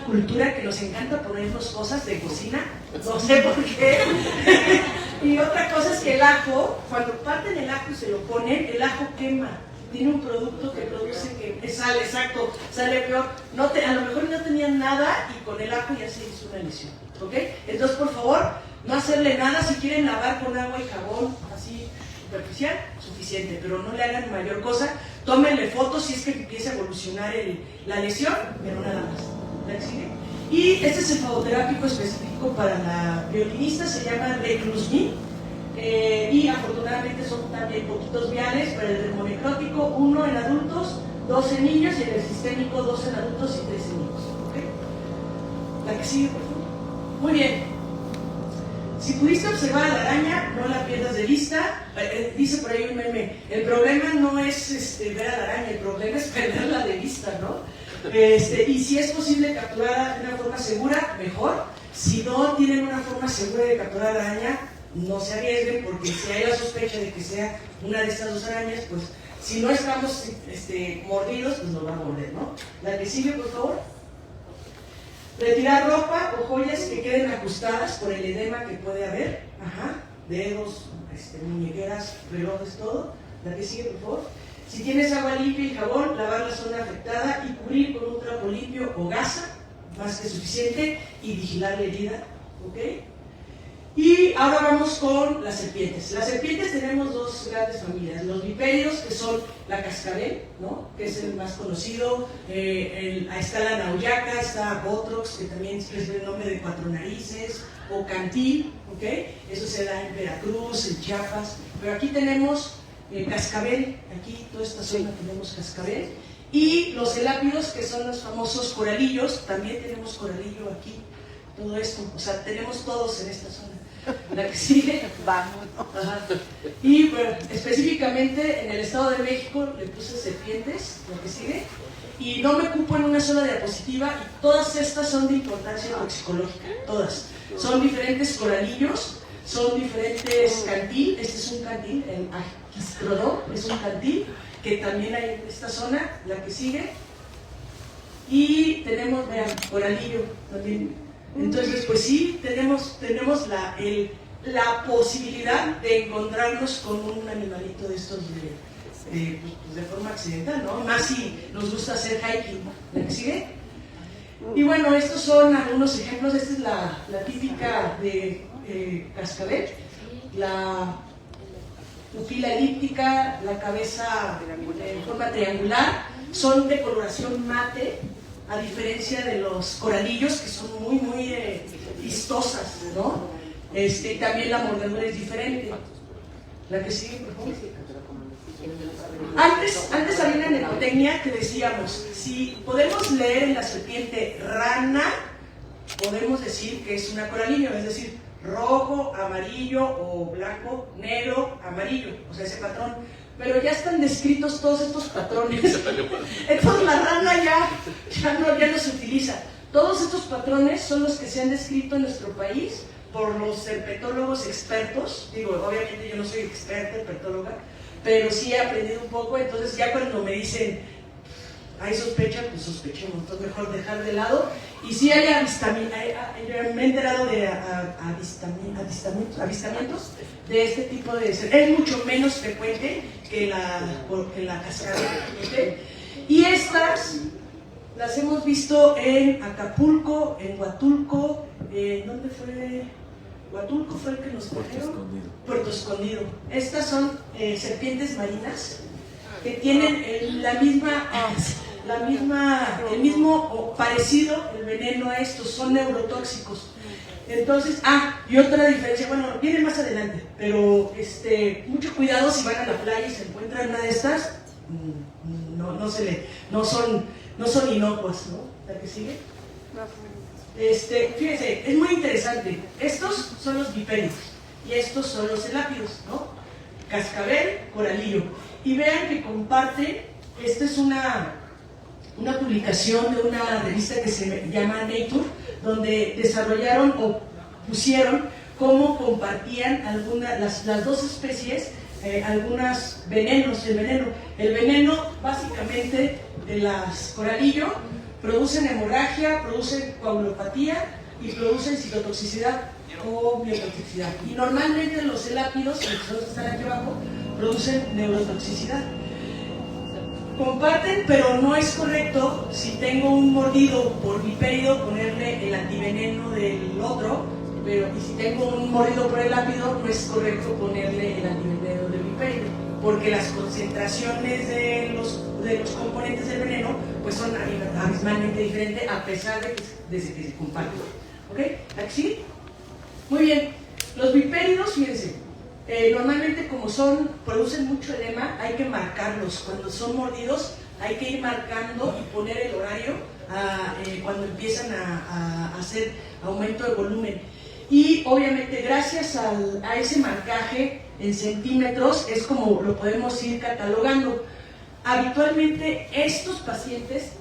cultura que nos encanta ponernos cosas de cocina, no sé por qué. Y otra cosa es que el ajo, cuando parten el ajo y se lo ponen, el ajo quema. Tiene un producto que produce que sale, exacto, sale peor. A lo mejor no tenían nada y con el ajo ya se hizo una lesión, ¿ok? Entonces, por favor, no hacerle nada. Si quieren lavar con agua y jabón, así superficial, suficiente, pero no le hagan mayor cosa. Tómenle fotos si es que empieza a evolucionar la lesión, pero nada más. ¿La sigue? Y este es el fagoterápico específico para la violinista, se llama Reclusmin. Y afortunadamente son también poquitos viales para el dermonecrótico, 1 en adultos, 2 en niños, y en el sistémico 2 en adultos y 3 en niños. ¿Okay? La que sigue, por favor. Muy bien. Si pudiste observar a la araña, no la pierdas de vista. Dice por ahí un meme, el problema no es ver a la araña, el problema es perderla de vista, ¿no? Y si es posible capturarla de una forma segura, mejor. Si no tienen una forma segura de capturar a la araña, no se arriesguen, porque si hay la sospecha de que sea una de estas dos arañas, pues si no estamos mordidos, pues nos va a morder, ¿no? La que sigue, por favor. Retirar ropa o joyas que queden ajustadas por el edema que puede haber. Ajá. Dedos, muñequeras, relojes, todo. La que sigue, por favor. Si tienes agua limpia y jabón, lavar la zona afectada y cubrir con un trapo limpio o gasa, más que suficiente, y vigilar la herida, ¿ok? Y ahora vamos con las serpientes. Las serpientes tenemos dos grandes familias. Los vipéridos, que son la cascabel, ¿no? Que es el más conocido. Ahí está la nauyaca, está Botrox, que también es el nombre de cuatro narices, o cantil, ¿ok? Eso se da en Veracruz, en Chiapas. Pero aquí tenemos cascabel, aquí toda esta zona tenemos cascabel. Y los elápidos, que son los famosos coralillos, también tenemos coralillo aquí. Todo esto, o sea, tenemos todos en esta zona. La que sigue, vamos. Ajá. Y bueno, específicamente en el Estado de México le puse serpientes, la que sigue, y no me ocupo en una sola diapositiva, y todas estas son de importancia toxicológica, todas. Son diferentes coralillos, son diferentes cantil, este es un cantil, el Aquiscrodon es un cantil, que también hay en esta zona, la que sigue, y tenemos, vean, coralillo también. Entonces, pues sí, tenemos la posibilidad de encontrarnos con un animalito de estos de forma accidental, ¿no? Más si nos gusta hacer hiking, ¿la que sigue? Y bueno, estos son algunos ejemplos. Esta es la típica de cascabel, la pupila elíptica, la cabeza en forma triangular, son de coloración mate, a diferencia de los coralillos, que son muy, muy vistosas, ¿no? También la mordedura es diferente. La que sigue, por favor. Antes había una mnemotecnia que decíamos, si podemos leer en la serpiente rana, podemos decir que es una coralillo, es decir, rojo, amarillo o blanco, negro, amarillo, o sea, ese patrón. Pero ya están descritos todos estos patrones. Entonces la rana ya no se utiliza. Todos estos patrones son los que se han descrito en nuestro país por los herpetólogos expertos. Digo, obviamente yo no soy experta herpetóloga, pero sí he aprendido un poco. Entonces ya cuando me dicen, hay sospecha, pues sospechemos. Entonces mejor dejar de lado. Y sí hay avistamientos, me he enterado de avistamientos de este tipo de... Es mucho menos frecuente que la cascada, ¿okay? Y estas Las hemos visto en Acapulco, en Huatulco, ¿dónde fue? Huatulco fue el que nos trajeron. Puerto Escondido. Estas son serpientes marinas que tienen el mismo o parecido el veneno a estos, son neurotóxicos. Entonces, y otra diferencia, bueno, viene más adelante, pero mucho cuidado si van a la playa y se encuentran una de estas, no son inocuas, ¿no? ¿La que sigue? Fíjense, es muy interesante. Estos son los bipéridos y estos son los elápidos, ¿no? Cascabel, coralillo. Y vean que comparten, esta es una publicación de una revista que se llama Nature, donde desarrollaron o pusieron cómo compartían las dos especies algunos venenos. El veneno básicamente de las coralillo producen hemorragia, producen coagulopatía y producen citotoxicidad o biotoxicidad. Y normalmente los elápidos, que son los que están aquí abajo, producen neurotoxicidad. Comparten, pero no es correcto si tengo un mordido por bipérido ponerle el antiveneno del otro, y si tengo un mordido por elápido no es correcto ponerle el antiveneno del bipérido, porque las concentraciones de los componentes del veneno pues son abismalmente diferentes a pesar de que se comparten. ¿Ok? ¿Aquí? Muy bien. Los bipéridos, fíjense, normalmente como producen mucho edema, hay que marcarlos. Cuando son mordidos hay que ir marcando y poner el horario cuando empiezan a hacer aumento de volumen. Y obviamente gracias a ese marcaje en centímetros es como lo podemos ir catalogando. Habitualmente estos pacientes,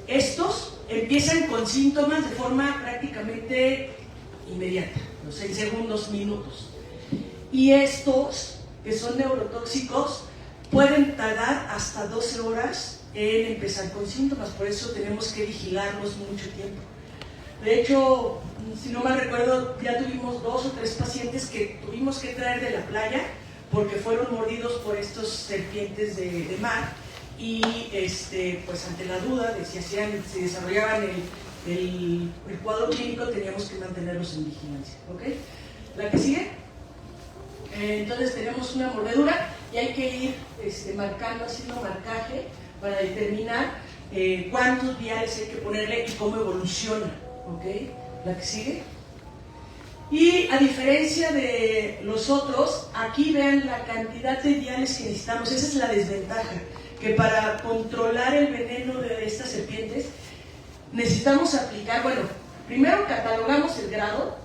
empiezan con síntomas de forma prácticamente inmediata, no sé, en segundos, minutos. Y estos, que son neurotóxicos, pueden tardar hasta 12 horas en empezar con síntomas, por eso tenemos que vigilarlos mucho tiempo. De hecho, si no mal recuerdo, ya tuvimos 2 o 3 pacientes que tuvimos que traer de la playa porque fueron mordidos por estos serpientes de mar y pues ante la duda de si desarrollaban el cuadro clínico teníamos que mantenerlos en vigilancia. ¿Ok? ¿La que sigue? Entonces tenemos una mordedura y hay que ir haciendo marcaje para determinar cuántos viales hay que ponerle y cómo evoluciona. ¿Ok? La que sigue. Y a diferencia de los otros, aquí vean la cantidad de viales que necesitamos. Esa es la desventaja, que para controlar el veneno de estas serpientes necesitamos aplicar, primero catalogamos el grado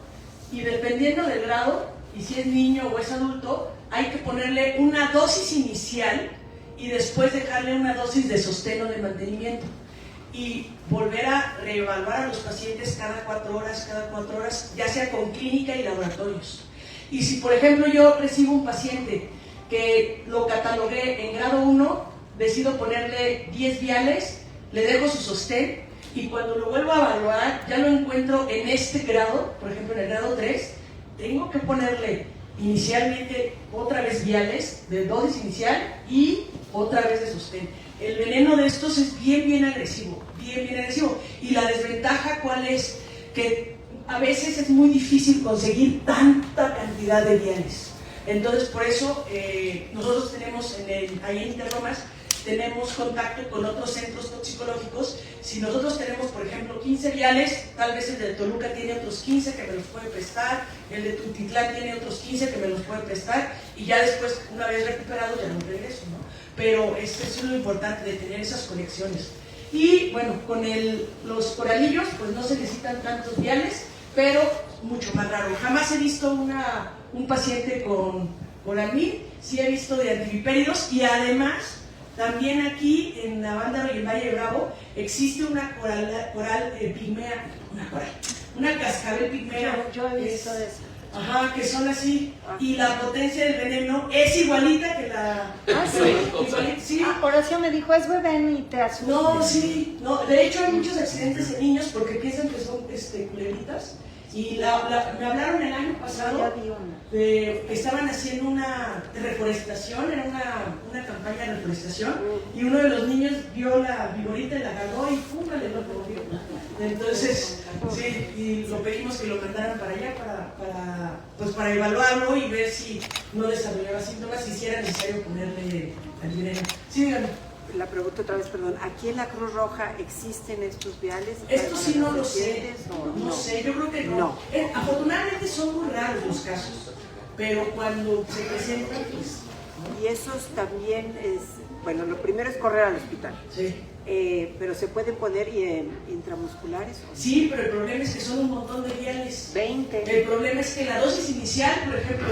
y dependiendo del grado, y si es niño o es adulto, hay que ponerle una dosis inicial y después dejarle una dosis de sostén o de mantenimiento. Y volver a reevaluar a los pacientes cada 4 horas, ya sea con clínica y laboratorios. Y si, por ejemplo, yo recibo un paciente que lo catalogué en grado 1, decido ponerle 10 viales, le dejo su sostén, y cuando lo vuelvo a evaluar, ya lo encuentro en este grado, por ejemplo, en el grado 3, tengo que ponerle inicialmente otra vez viales de dosis inicial y otra vez de sostén. El veneno de estos es bien agresivo, bien agresivo. Y la desventaja, ¿cuál es? Que a veces es muy difícil conseguir tanta cantidad de viales. Entonces, por eso, nosotros tenemos ahí en Interlomas, tenemos contacto con otros centros toxicológicos. Si nosotros tenemos, por ejemplo, 15 viales, tal vez el de Toluca tiene otros 15 que me los puede prestar, el de Tultitlán tiene otros 15 que me los puede prestar, y ya después, una vez recuperado, ya no regreso, ¿no? Pero eso es lo importante, de tener esas conexiones. Y bueno, con los coralillos, pues no se necesitan tantos viales, pero mucho más raro. Jamás he visto un paciente con coramil, sí he visto de antivipéridos, y además, también aquí en Avándaro y en Valle de Bravo existe una coral pigmea, una cascabel pigmea. Yo he visto eso. Ajá, que son así, y la potencia del veneno es igualita que la... Sí. Horacio me dijo, es veneno y te asustas. No, sí, no, de hecho hay muchos accidentes en niños porque piensan que son culebritas, Y me hablaron el año pasado Ya vi una. que estaban haciendo una reforestación, era una campaña de reforestación, y uno de los niños vio la viborita y la agarró y ¡pum! Le lo cogió. Entonces, sí, y lo pedimos que lo mandaran para allá para evaluarlo y ver si no desarrollaba síntomas, si era necesario ponerle antiveneno. Sí, dígame. La pregunta otra vez, perdón. ¿Aquí en la Cruz Roja existen estos viales? Esto sí no lo sé, ¿Serpientes o no sé, yo creo que no. No. Afortunadamente son muy raros los casos, pero cuando se presentan, pues... Y esos también es, bueno, lo primero es correr al hospital. Sí. Pero se pueden poner intramusculares. ¿O no? Sí, pero el problema es que son un montón de viales. 20. El problema es que la dosis inicial, por ejemplo,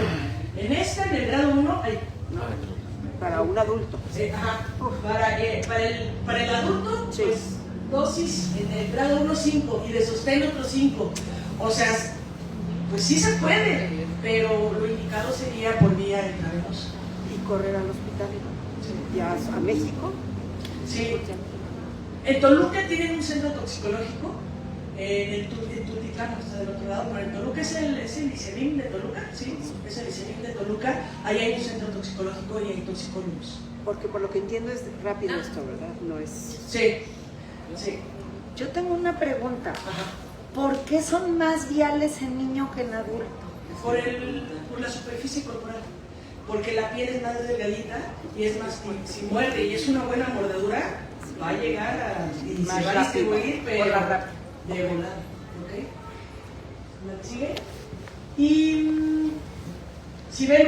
en el grado 1, hay... Para un adulto. Ajá, para el adulto, Sí. pues dosis en el grado 1, 5 y de sostén otro 5. O sea, pues sí se puede, pero lo indicado sería por vía intravenosa. Y correr al hospital. Sí. ¿Ya a México? Sí. En Toluca tienen un centro toxicológico, en Tultitlán, está del otro lado, pero en Toluca es el ICEMIM de Toluca, sí, es el ICEMIM de Toluca, ahí hay un centro toxicológico y hay toxicólogos. Porque por lo que entiendo es rápido esto, ¿verdad? No es... Sí, sí. Yo tengo una pregunta. Ajá. ¿Por qué son más viales en niño que en adulto? Por la superficie corporal, porque la piel es más delgadita y es más, si muerde y es una buena mordedura, va a llegar y Más se va a rápido, distribuir, pero por la rápida. de volada, ¿ok? ¿Me sigue? Y si ven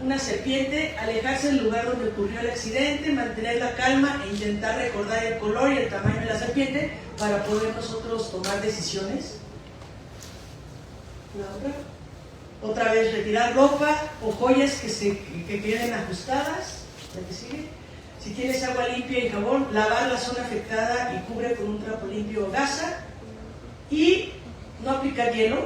una serpiente, alejarse del lugar donde ocurrió el accidente, mantener la calma e intentar recordar el color y el tamaño de la serpiente para poder nosotros tomar decisiones. La otra. Otra vez retirar ropa o joyas que queden ajustadas. La que sigue. Si tienes agua limpia y jabón, lavar la zona afectada y cubre con un trapo limpio o gasa. Y no aplicar hielo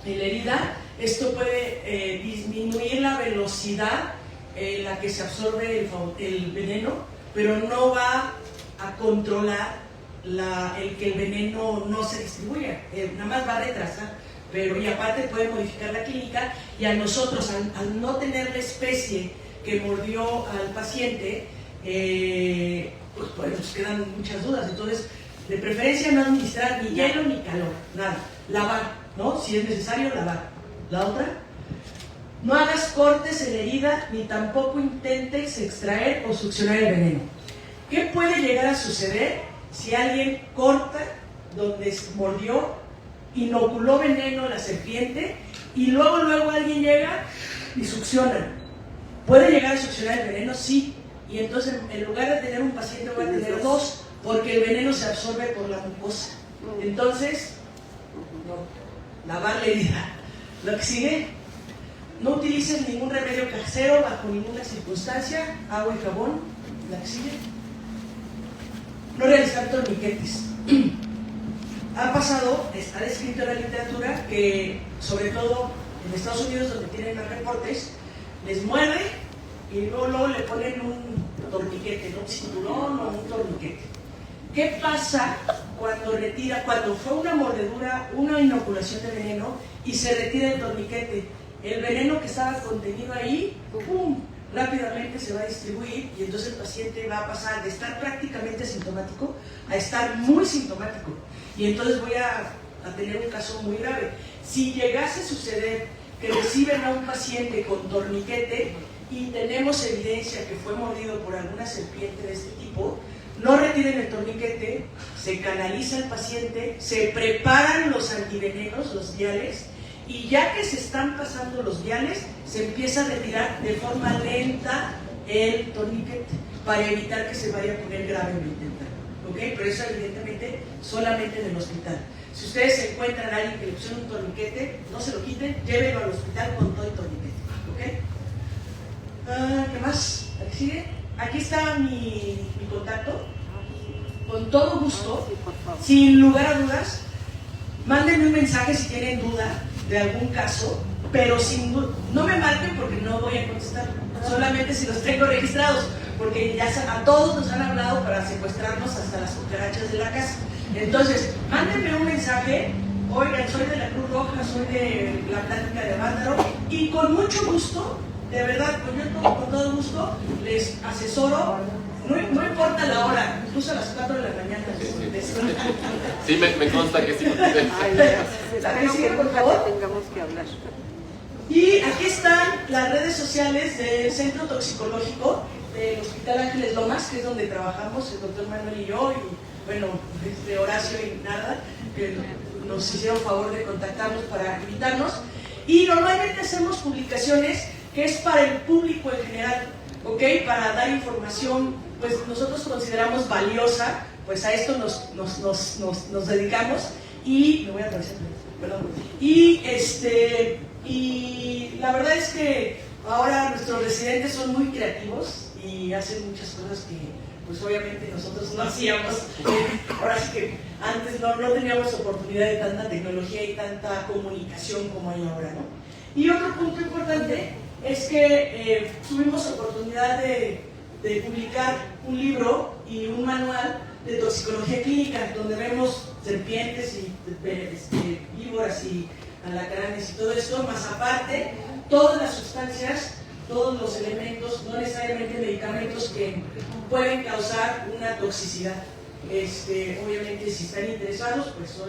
en la herida. Esto puede disminuir la velocidad en la que se absorbe el veneno, pero no va a controlar el que el veneno no se distribuya. Nada más va a retrasar. Pero y aparte puede modificar la clínica, y a nosotros, al no tener la especie que mordió al paciente, pues nos quedan muchas dudas. Entonces, de preferencia no administrar ni hielo ni calor, nada. Lavar, ¿no? Si es necesario, lavar. La otra, no hagas cortes en la herida ni tampoco intentes extraer o succionar el veneno. ¿Qué puede llegar a suceder si alguien corta donde se mordió, inoculó veneno a la serpiente y luego alguien llega y succiona? ¿Puede llegar a succionar el veneno? Sí. Y entonces en lugar de tener un paciente voy a tener dos, porque el veneno se absorbe por la mucosa. Entonces, no, lavar la herida. Lo que sigue, no utilices ningún remedio casero bajo ninguna circunstancia, agua y jabón. La que sigue, no realizar torniquetes. Ha pasado, está descrito en la literatura, que sobre todo en Estados Unidos, donde tienen más reportes, les muerde y luego le ponen un torniquete, ¿no? Un cinturón o un torniquete. ¿Qué pasa cuando fue una mordedura, una inoculación de veneno y se retira el torniquete? El veneno que estaba contenido ahí, ¡pum!, rápidamente se va a distribuir, y entonces el paciente va a pasar de estar prácticamente asintomático a estar muy sintomático. Y entonces voy a tener un caso muy grave. Si llegase a suceder que reciben a un paciente con torniquete y tenemos evidencia que fue mordido por alguna serpiente de este tipo, no retiren el torniquete, se canaliza el paciente, se preparan los antivenenos, los viales, y ya que se están pasando los viales, se empieza a retirar de forma lenta el torniquete para evitar que se vaya a poner grave en el intestino. ¿Okay? Pero eso evidentemente solamente en el hospital. Si ustedes encuentran a alguien que le pusieron un torniquete, no se lo quiten, llévenlo al hospital con todo el torniquete. ¿Ok? ¿Qué más? ¿Aquí sigue? Aquí está mi contacto. Con todo gusto, sin lugar a dudas, mándenme un mensaje si tienen duda de algún caso, pero sin duda, no me marquen porque no voy a contestar, solamente si los tengo registrados, porque ya a todos nos han hablado para secuestrarnos hasta las cucarachas de la casa. Entonces, mándenme un mensaje Oigan, soy de la Cruz Roja, soy de la Plática de Avándaro y con mucho gusto, de verdad, con todo gusto, les asesoro, no importa la hora, incluso a las 4 de la mañana. Sí, me consta que sí. Espero que nunca te tengamos que hablar. Y aquí están las redes sociales del Centro Toxicológico del Hospital Ángeles Lomas, que es donde trabajamos el doctor Manuel y yo, y bueno, Horacio y Nada, que nos hicieron favor de contactarnos para invitarnos. Y normalmente hacemos publicacaciones que es para el público en general, ¿ok? Para dar información, pues nosotros consideramos valiosa, pues a esto nos dedicamos. Y me voy a atravesar, perdón. Y la verdad es que ahora nuestros residentes son muy creativos y hacen muchas cosas que pues obviamente nosotros no hacíamos. Ahora sí que antes no teníamos oportunidad de tanta tecnología y tanta comunicación como hay ahora, ¿no? Y otro punto importante es que tuvimos oportunidad de publicar un libro y un manual de toxicología clínica, donde vemos serpientes y víboras y alacranes y todo esto, más aparte, todas las sustancias, todos los elementos, no necesariamente medicamentos que pueden causar una toxicidad. Obviamente, si están interesados, pues con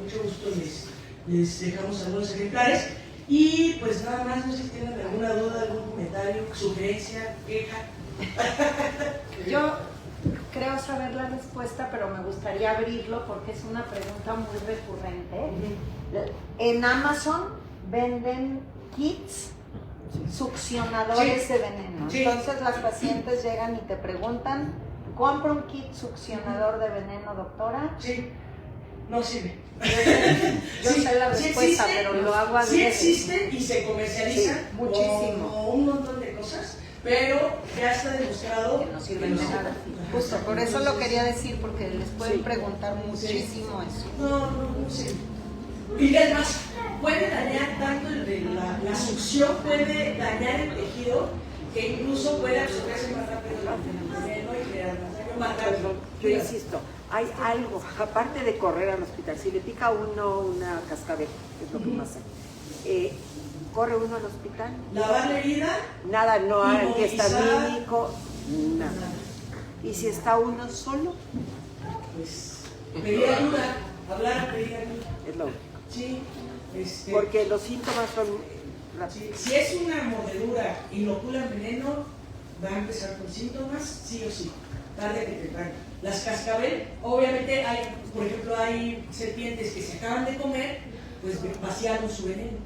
mucho gusto les dejamos algunos ejemplares. Y pues nada más, no sé si tienen alguna duda, algún comentario, sugerencia, queja. Yo creo saber la respuesta, pero me gustaría abrirlo porque es una pregunta muy recurrente. En Amazon venden kits succionadores de veneno. Sí. Entonces las pacientes llegan y te preguntan, ¿compro un kit succionador de veneno, doctora? Sí, no sirve. Yo sé la respuesta, pero lo hago a Sí veces. existen y se comercializan, Sí, muchísimo. como un montón de cosas, pero ya está demostrado Que no sirven de nada. Justo, por eso lo quería decir, porque les pueden preguntar muchísimo eso. No sirve. Y además, puede dañar tanto la succión, puede dañar el tejido, que incluso puede absorberse más rápido el veneno y crear más daño. Yo insisto, hay algo, aparte de correr al hospital, si le pica a uno una cascabel, que es lo que más hay, corre uno al hospital. Lavar la herida. Nada, no hay Inmovilizar. antihistamínico, nada. Y si está uno solo, Pues pedir ayuda, hablar, pedir ayuda. es lo único. Sí, Porque los síntomas son... sí, si es una mordedura inoculan veneno, va a empezar con síntomas, sí o sí, tarde que temprano. Las cascabel, obviamente por ejemplo, hay serpientes que se acaban de comer, pues vaciaron su veneno.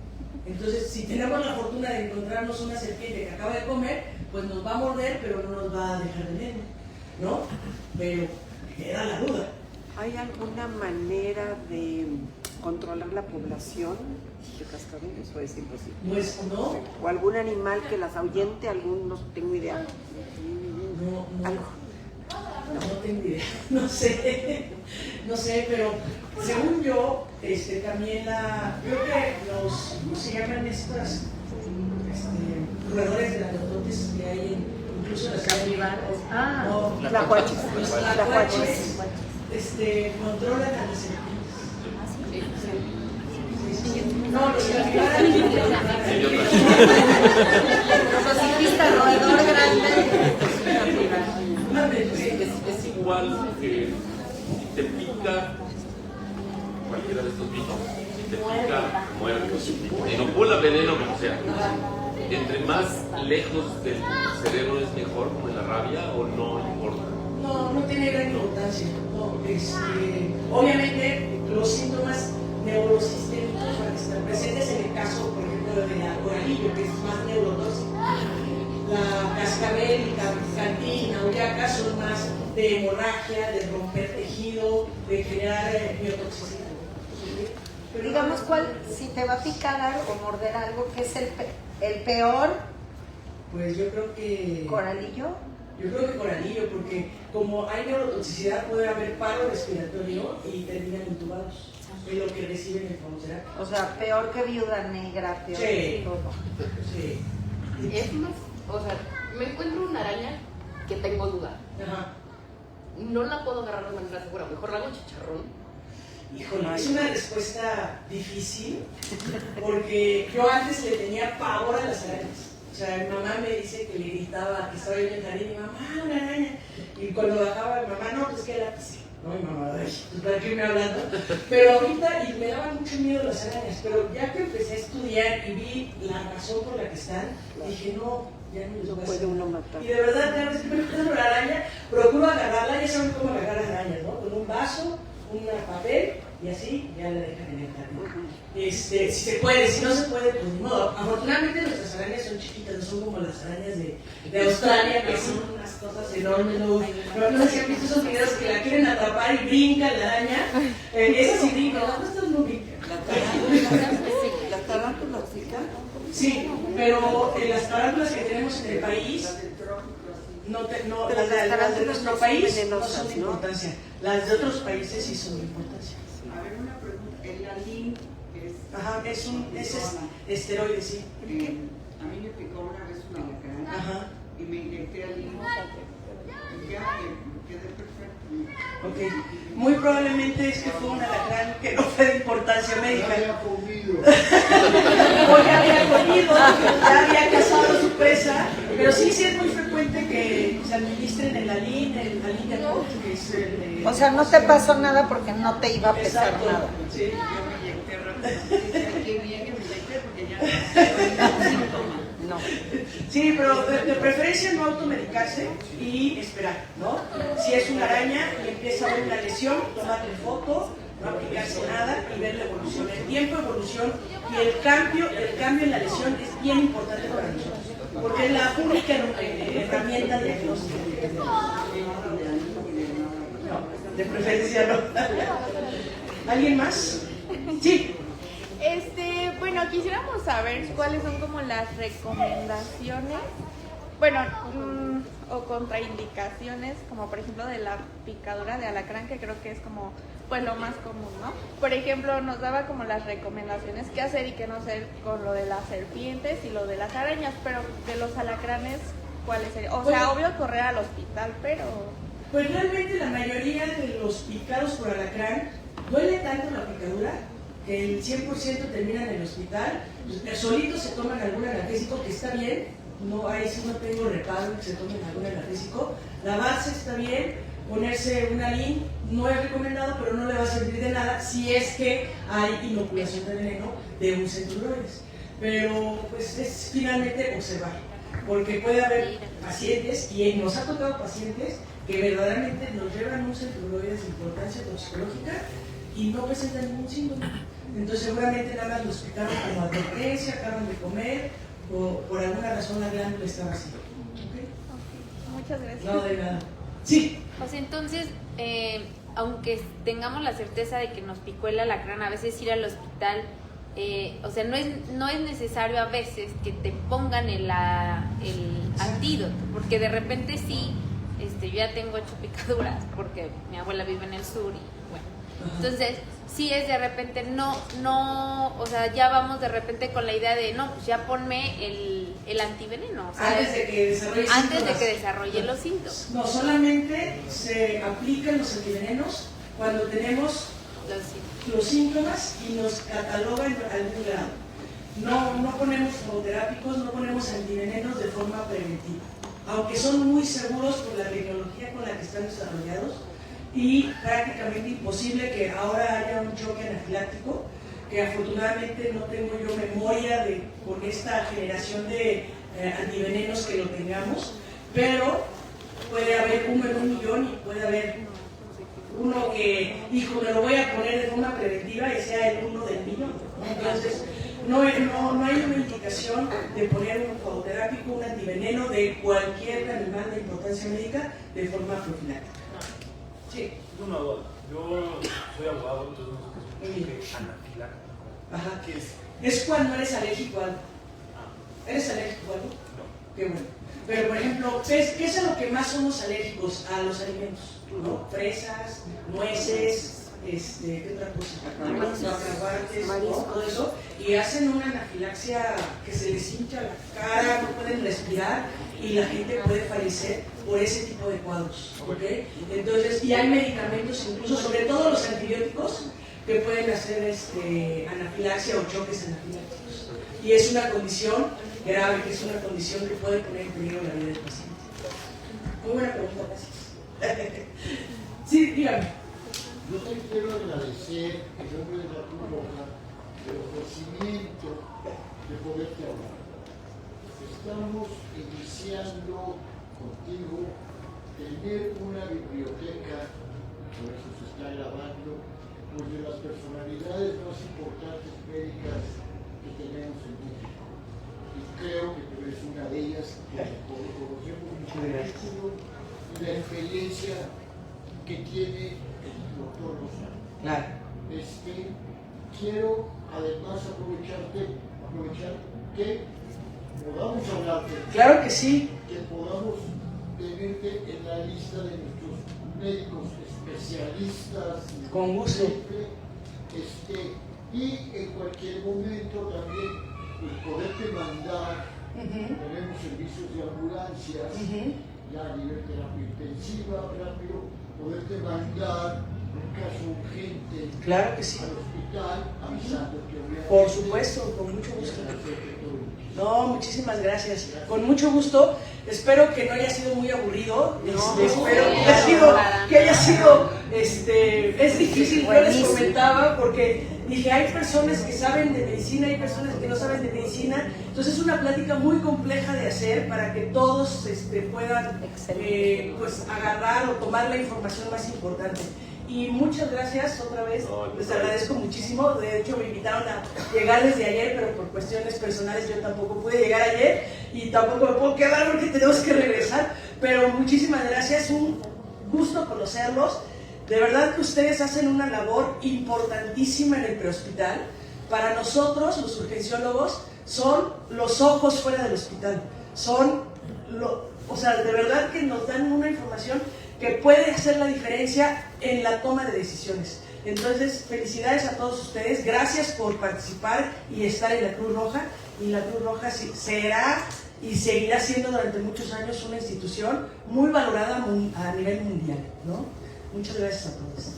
Entonces, si tenemos la fortuna de encontrarnos una serpiente que acaba de comer, pues nos va a morder, pero no nos va a dejar veneno, ¿no? Pero queda la duda. ¿Hay alguna manera de controlar la población de cascabeles o es imposible? Pues no, ¿O algún animal que las ahuyente? No tengo idea. no. Algo. No tengo idea, no sé, pero según yo, también creo que ¿cómo se llaman estas? Roedores de las grandotes que hay incluso las capibaras. No, Tlacuaches. tlacuaches, controlan a las serpientes. No, los capibaras Los ciclistas, roedor grande. Es igual que si te pica cualquiera de estos bichos, si te pica, muerde. Inocula veneno, como sea. Entre más lejos del cerebro es mejor, como en la rabia, o no importa. No tiene gran importancia. No, obviamente, los síntomas neurosistémicos van a estar presentes en el caso, por ejemplo, de la coralillo, que es más neurotóxico. La cascabel y cantina o yaca son más de hemorragia, de romper tejido, de generar biotoxicidad. Pero digamos, si te va a picar o morder algo, ¿qué es el peor? Pues yo creo que... ¿Coralillo? Yo creo que coralillo, porque como hay neurotoxicidad puede haber paro respiratorio y terminan intubados. Es lo que reciben en farmacoterapia. O sea, peor que viuda negra, peor que todo. Sí. Es más, o sea, me encuentro una araña que tengo duda. Ajá. No la puedo agarrar de manera segura, mejor la hago chicharrón. Híjole, es una respuesta difícil, porque yo antes le tenía pavor a las arañas. O sea, mi mamá me dice que le gritaba que estaba yo en el jardín y mamá, una araña. Y cuando bajaba, mamá, no, pues que la pisé. No, mi mamá, ay, pues para qué me hablando. Pero ahorita, y me daban mucho miedo las arañas, pero ya que empecé a estudiar y vi la razón por la que están, dije, no, ya no les voy a puede hacer. uno matar. Y de verdad, cada vez que me encuentro la araña, procuro agarrarla, ya saben cómo agarrar arañas, ¿no? Con un vaso, un papel y así ya la dejan en el jardín. Si se puede, si no se puede, pues ni modo. Afortunadamente nuestras arañas son chiquitas, no son como las arañas de Australia, que son unas cosas enormes. No sé si han visto esos videos que la quieren atrapar y brinca la araña. Esa sí brinca, estas no brincan. ¿Las tarántulas pican? Sí, pero las tarántulas que tenemos en el país, Pero las de tarántulas nuestro no son país no venenosas, son de ¿no? importancia. Las de otros países sí son de importancia. A ver, una pregunta. El alín es... Ajá, es esteroide, sí. A mí me picó una vez un alacrán Ajá, y me inyecté alín. Y ya quedé perfecto. ok. Muy probablemente es que fue un alacrán que no fue de importancia médica. O ya había comido, ya había cazado su presa. Pero sí es muy frecuente que se administren el alín de que es el... O sea, no te pasó nada porque no te iba a pesar Exacto, nada. sí. Yo me inyecté rápido. Qué bien que me inyecté porque ya no hay síntomas. No. Sí, pero de preferencia no automedicarse y esperar, ¿no? Si es una araña y empieza a haber una lesión, tomarle foto, no aplicarse nada y ver la evolución. El tiempo de evolución y el cambio en la lesión es bien importante para nosotros, porque es la única herramienta diagnóstica que tenemos. No, de preferencia no. ¿Alguien más? Sí. Bueno, quisiéramos saber cuáles son como las recomendaciones, bueno, o contraindicaciones, como por ejemplo de la picadura de alacrán, que creo que es como pues lo más común, ¿no? Por ejemplo, nos daba como las recomendaciones qué hacer y qué no hacer con lo de las serpientes y lo de las arañas, pero de los alacranes, ¿cuáles serían? O sea, obvio correr al hospital, pero... Pues realmente la mayoría de los picados por alacrán duele tanto la picadura que el 100% termina en el hospital. Solitos se toman algún analgésico, que está bien, no, ahí sí no tengo reparo en que se tomen algún analgésico. Lavarse está bien, ponerse un alín no es recomendado, pero no le va a servir de nada si es que hay inoculación de veneno de un centuroides. Pero pues es finalmente observar, porque puede haber pacientes, y nos ha tocado pacientes que verdaderamente nos llevan un centuroides de importancia toxicológica y no presentan ningún síntoma. Entonces seguramente nada más los picaron como advertencia, acaban de comer o por alguna razón la glándula está vacía. ¿Okay? Muchas gracias. No, de nada. Sí. Pues entonces, aunque tengamos la certeza de que nos picó el alacrán, a veces ir al hospital, o sea, no es necesario a veces que te pongan el antídoto, porque de repente sí, yo ya tengo 8 picaduras, porque mi abuela vive en el sur y bueno, entonces sí es de repente o sea, ya vamos de repente con la idea de no, pues ya ponme el antiveneno, o sea, Antes de que desarrolle los síntomas. No, solamente se aplican los antivenenos cuando tenemos los síntomas y nos catalogan a algún grado. No ponemos fototerápicos, no ponemos antivenenos de forma preventiva, aunque son muy seguros por la tecnología con la que están desarrollados y prácticamente imposible que ahora haya un choque anafiláctico, que afortunadamente no tengo yo memoria con esta generación de antivenenos que lo tengamos, pero puede haber 1 en 1.000.000 y puede haber uno que, hijo, me lo voy a poner de forma preventiva y sea el 1 del millón, ¿no? Entonces, no hay una indicación de poner un fototerápico, un antiveneno de cualquier animal de importancia médica de forma profiláctica. Sí. Una duda. Yo soy abogado, entonces no sé qué es anafiláctico. Ajá. ¿Qué es? Es cuando eres alérgico a algo. ¿Eres alérgico a algo? No. Qué bueno. Pero, por ejemplo, ¿qué es a lo que más somos alérgicos? A los alimentos, ¿no? Fresas, nueces, ¿qué otra cosa? Cacahuates, ¿no? Todo eso. Y hacen una anafilaxia que se les hincha la cara, no pueden respirar y la gente puede fallecer por ese tipo de cuadros, ¿ok? Entonces, y hay medicamentos incluso, sobre todo los antibióticos, que pueden hacer anafilaxia o choques anafilácticos. Y es una condición grave, que es una condición que puede poner en peligro la vida del paciente. Muy buena pregunta, gracias. Sí, dígame. Yo te quiero agradecer en nombre de la Cruz Roja el ofrecimiento de poderte hablar. Estamos iniciando contigo tener una biblioteca, por eso se está grabando, pues de las personalidades más importantes médicas que tenemos en México. Y creo que tú eres una de ellas, porque conocemos mucho currículum y la experiencia que tiene el doctor Lozano. Claro. Quiero además aprovechar que podamos hablarte. Claro que sí. Que podamos tenerte en la lista de nuestros médicos especialistas. Con gusto. Y en cualquier momento también pues, poderte mandar, tenemos servicios de ambulancias, ya a nivel terapia intensiva, rápido, poderte mandar un caso urgente claro que sí. al hospital, avisando que obviamente... Por supuesto, con mucho gusto. No, muchísimas gracias. Con mucho gusto. Espero que no haya sido muy aburrido. Espero que haya sido, es difícil, yo les comentaba, porque dije, hay personas que saben de medicina, hay personas que no saben de medicina. Entonces es una plática muy compleja de hacer para que todos puedan pues, agarrar o tomar la información más importante. Y muchas gracias otra vez, les agradezco muchísimo. De hecho me invitaron a llegar desde ayer, pero por cuestiones personales yo tampoco pude llegar ayer y tampoco me puedo quedar porque tenemos que regresar. Pero muchísimas gracias, un gusto conocerlos. De verdad que ustedes hacen una labor importantísima en el prehospital. Para nosotros, los urgenciólogos, son los ojos fuera del hospital. O sea, de verdad que nos dan una información que puede hacer la diferencia en la toma de decisiones. Entonces, felicidades a todos ustedes, gracias por participar y estar en la Cruz Roja. Y la Cruz Roja será y seguirá siendo durante muchos años una institución muy valorada a nivel mundial, ¿no? Muchas gracias a todos.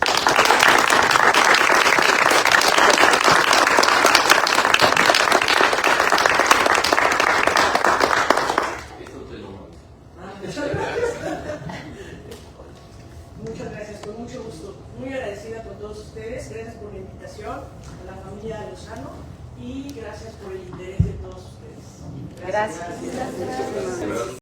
Muchas gracias, con mucho gusto. Muy agradecida con todos ustedes. Gracias por la invitación a la familia Lozano y gracias por el interés de todos ustedes. Gracias.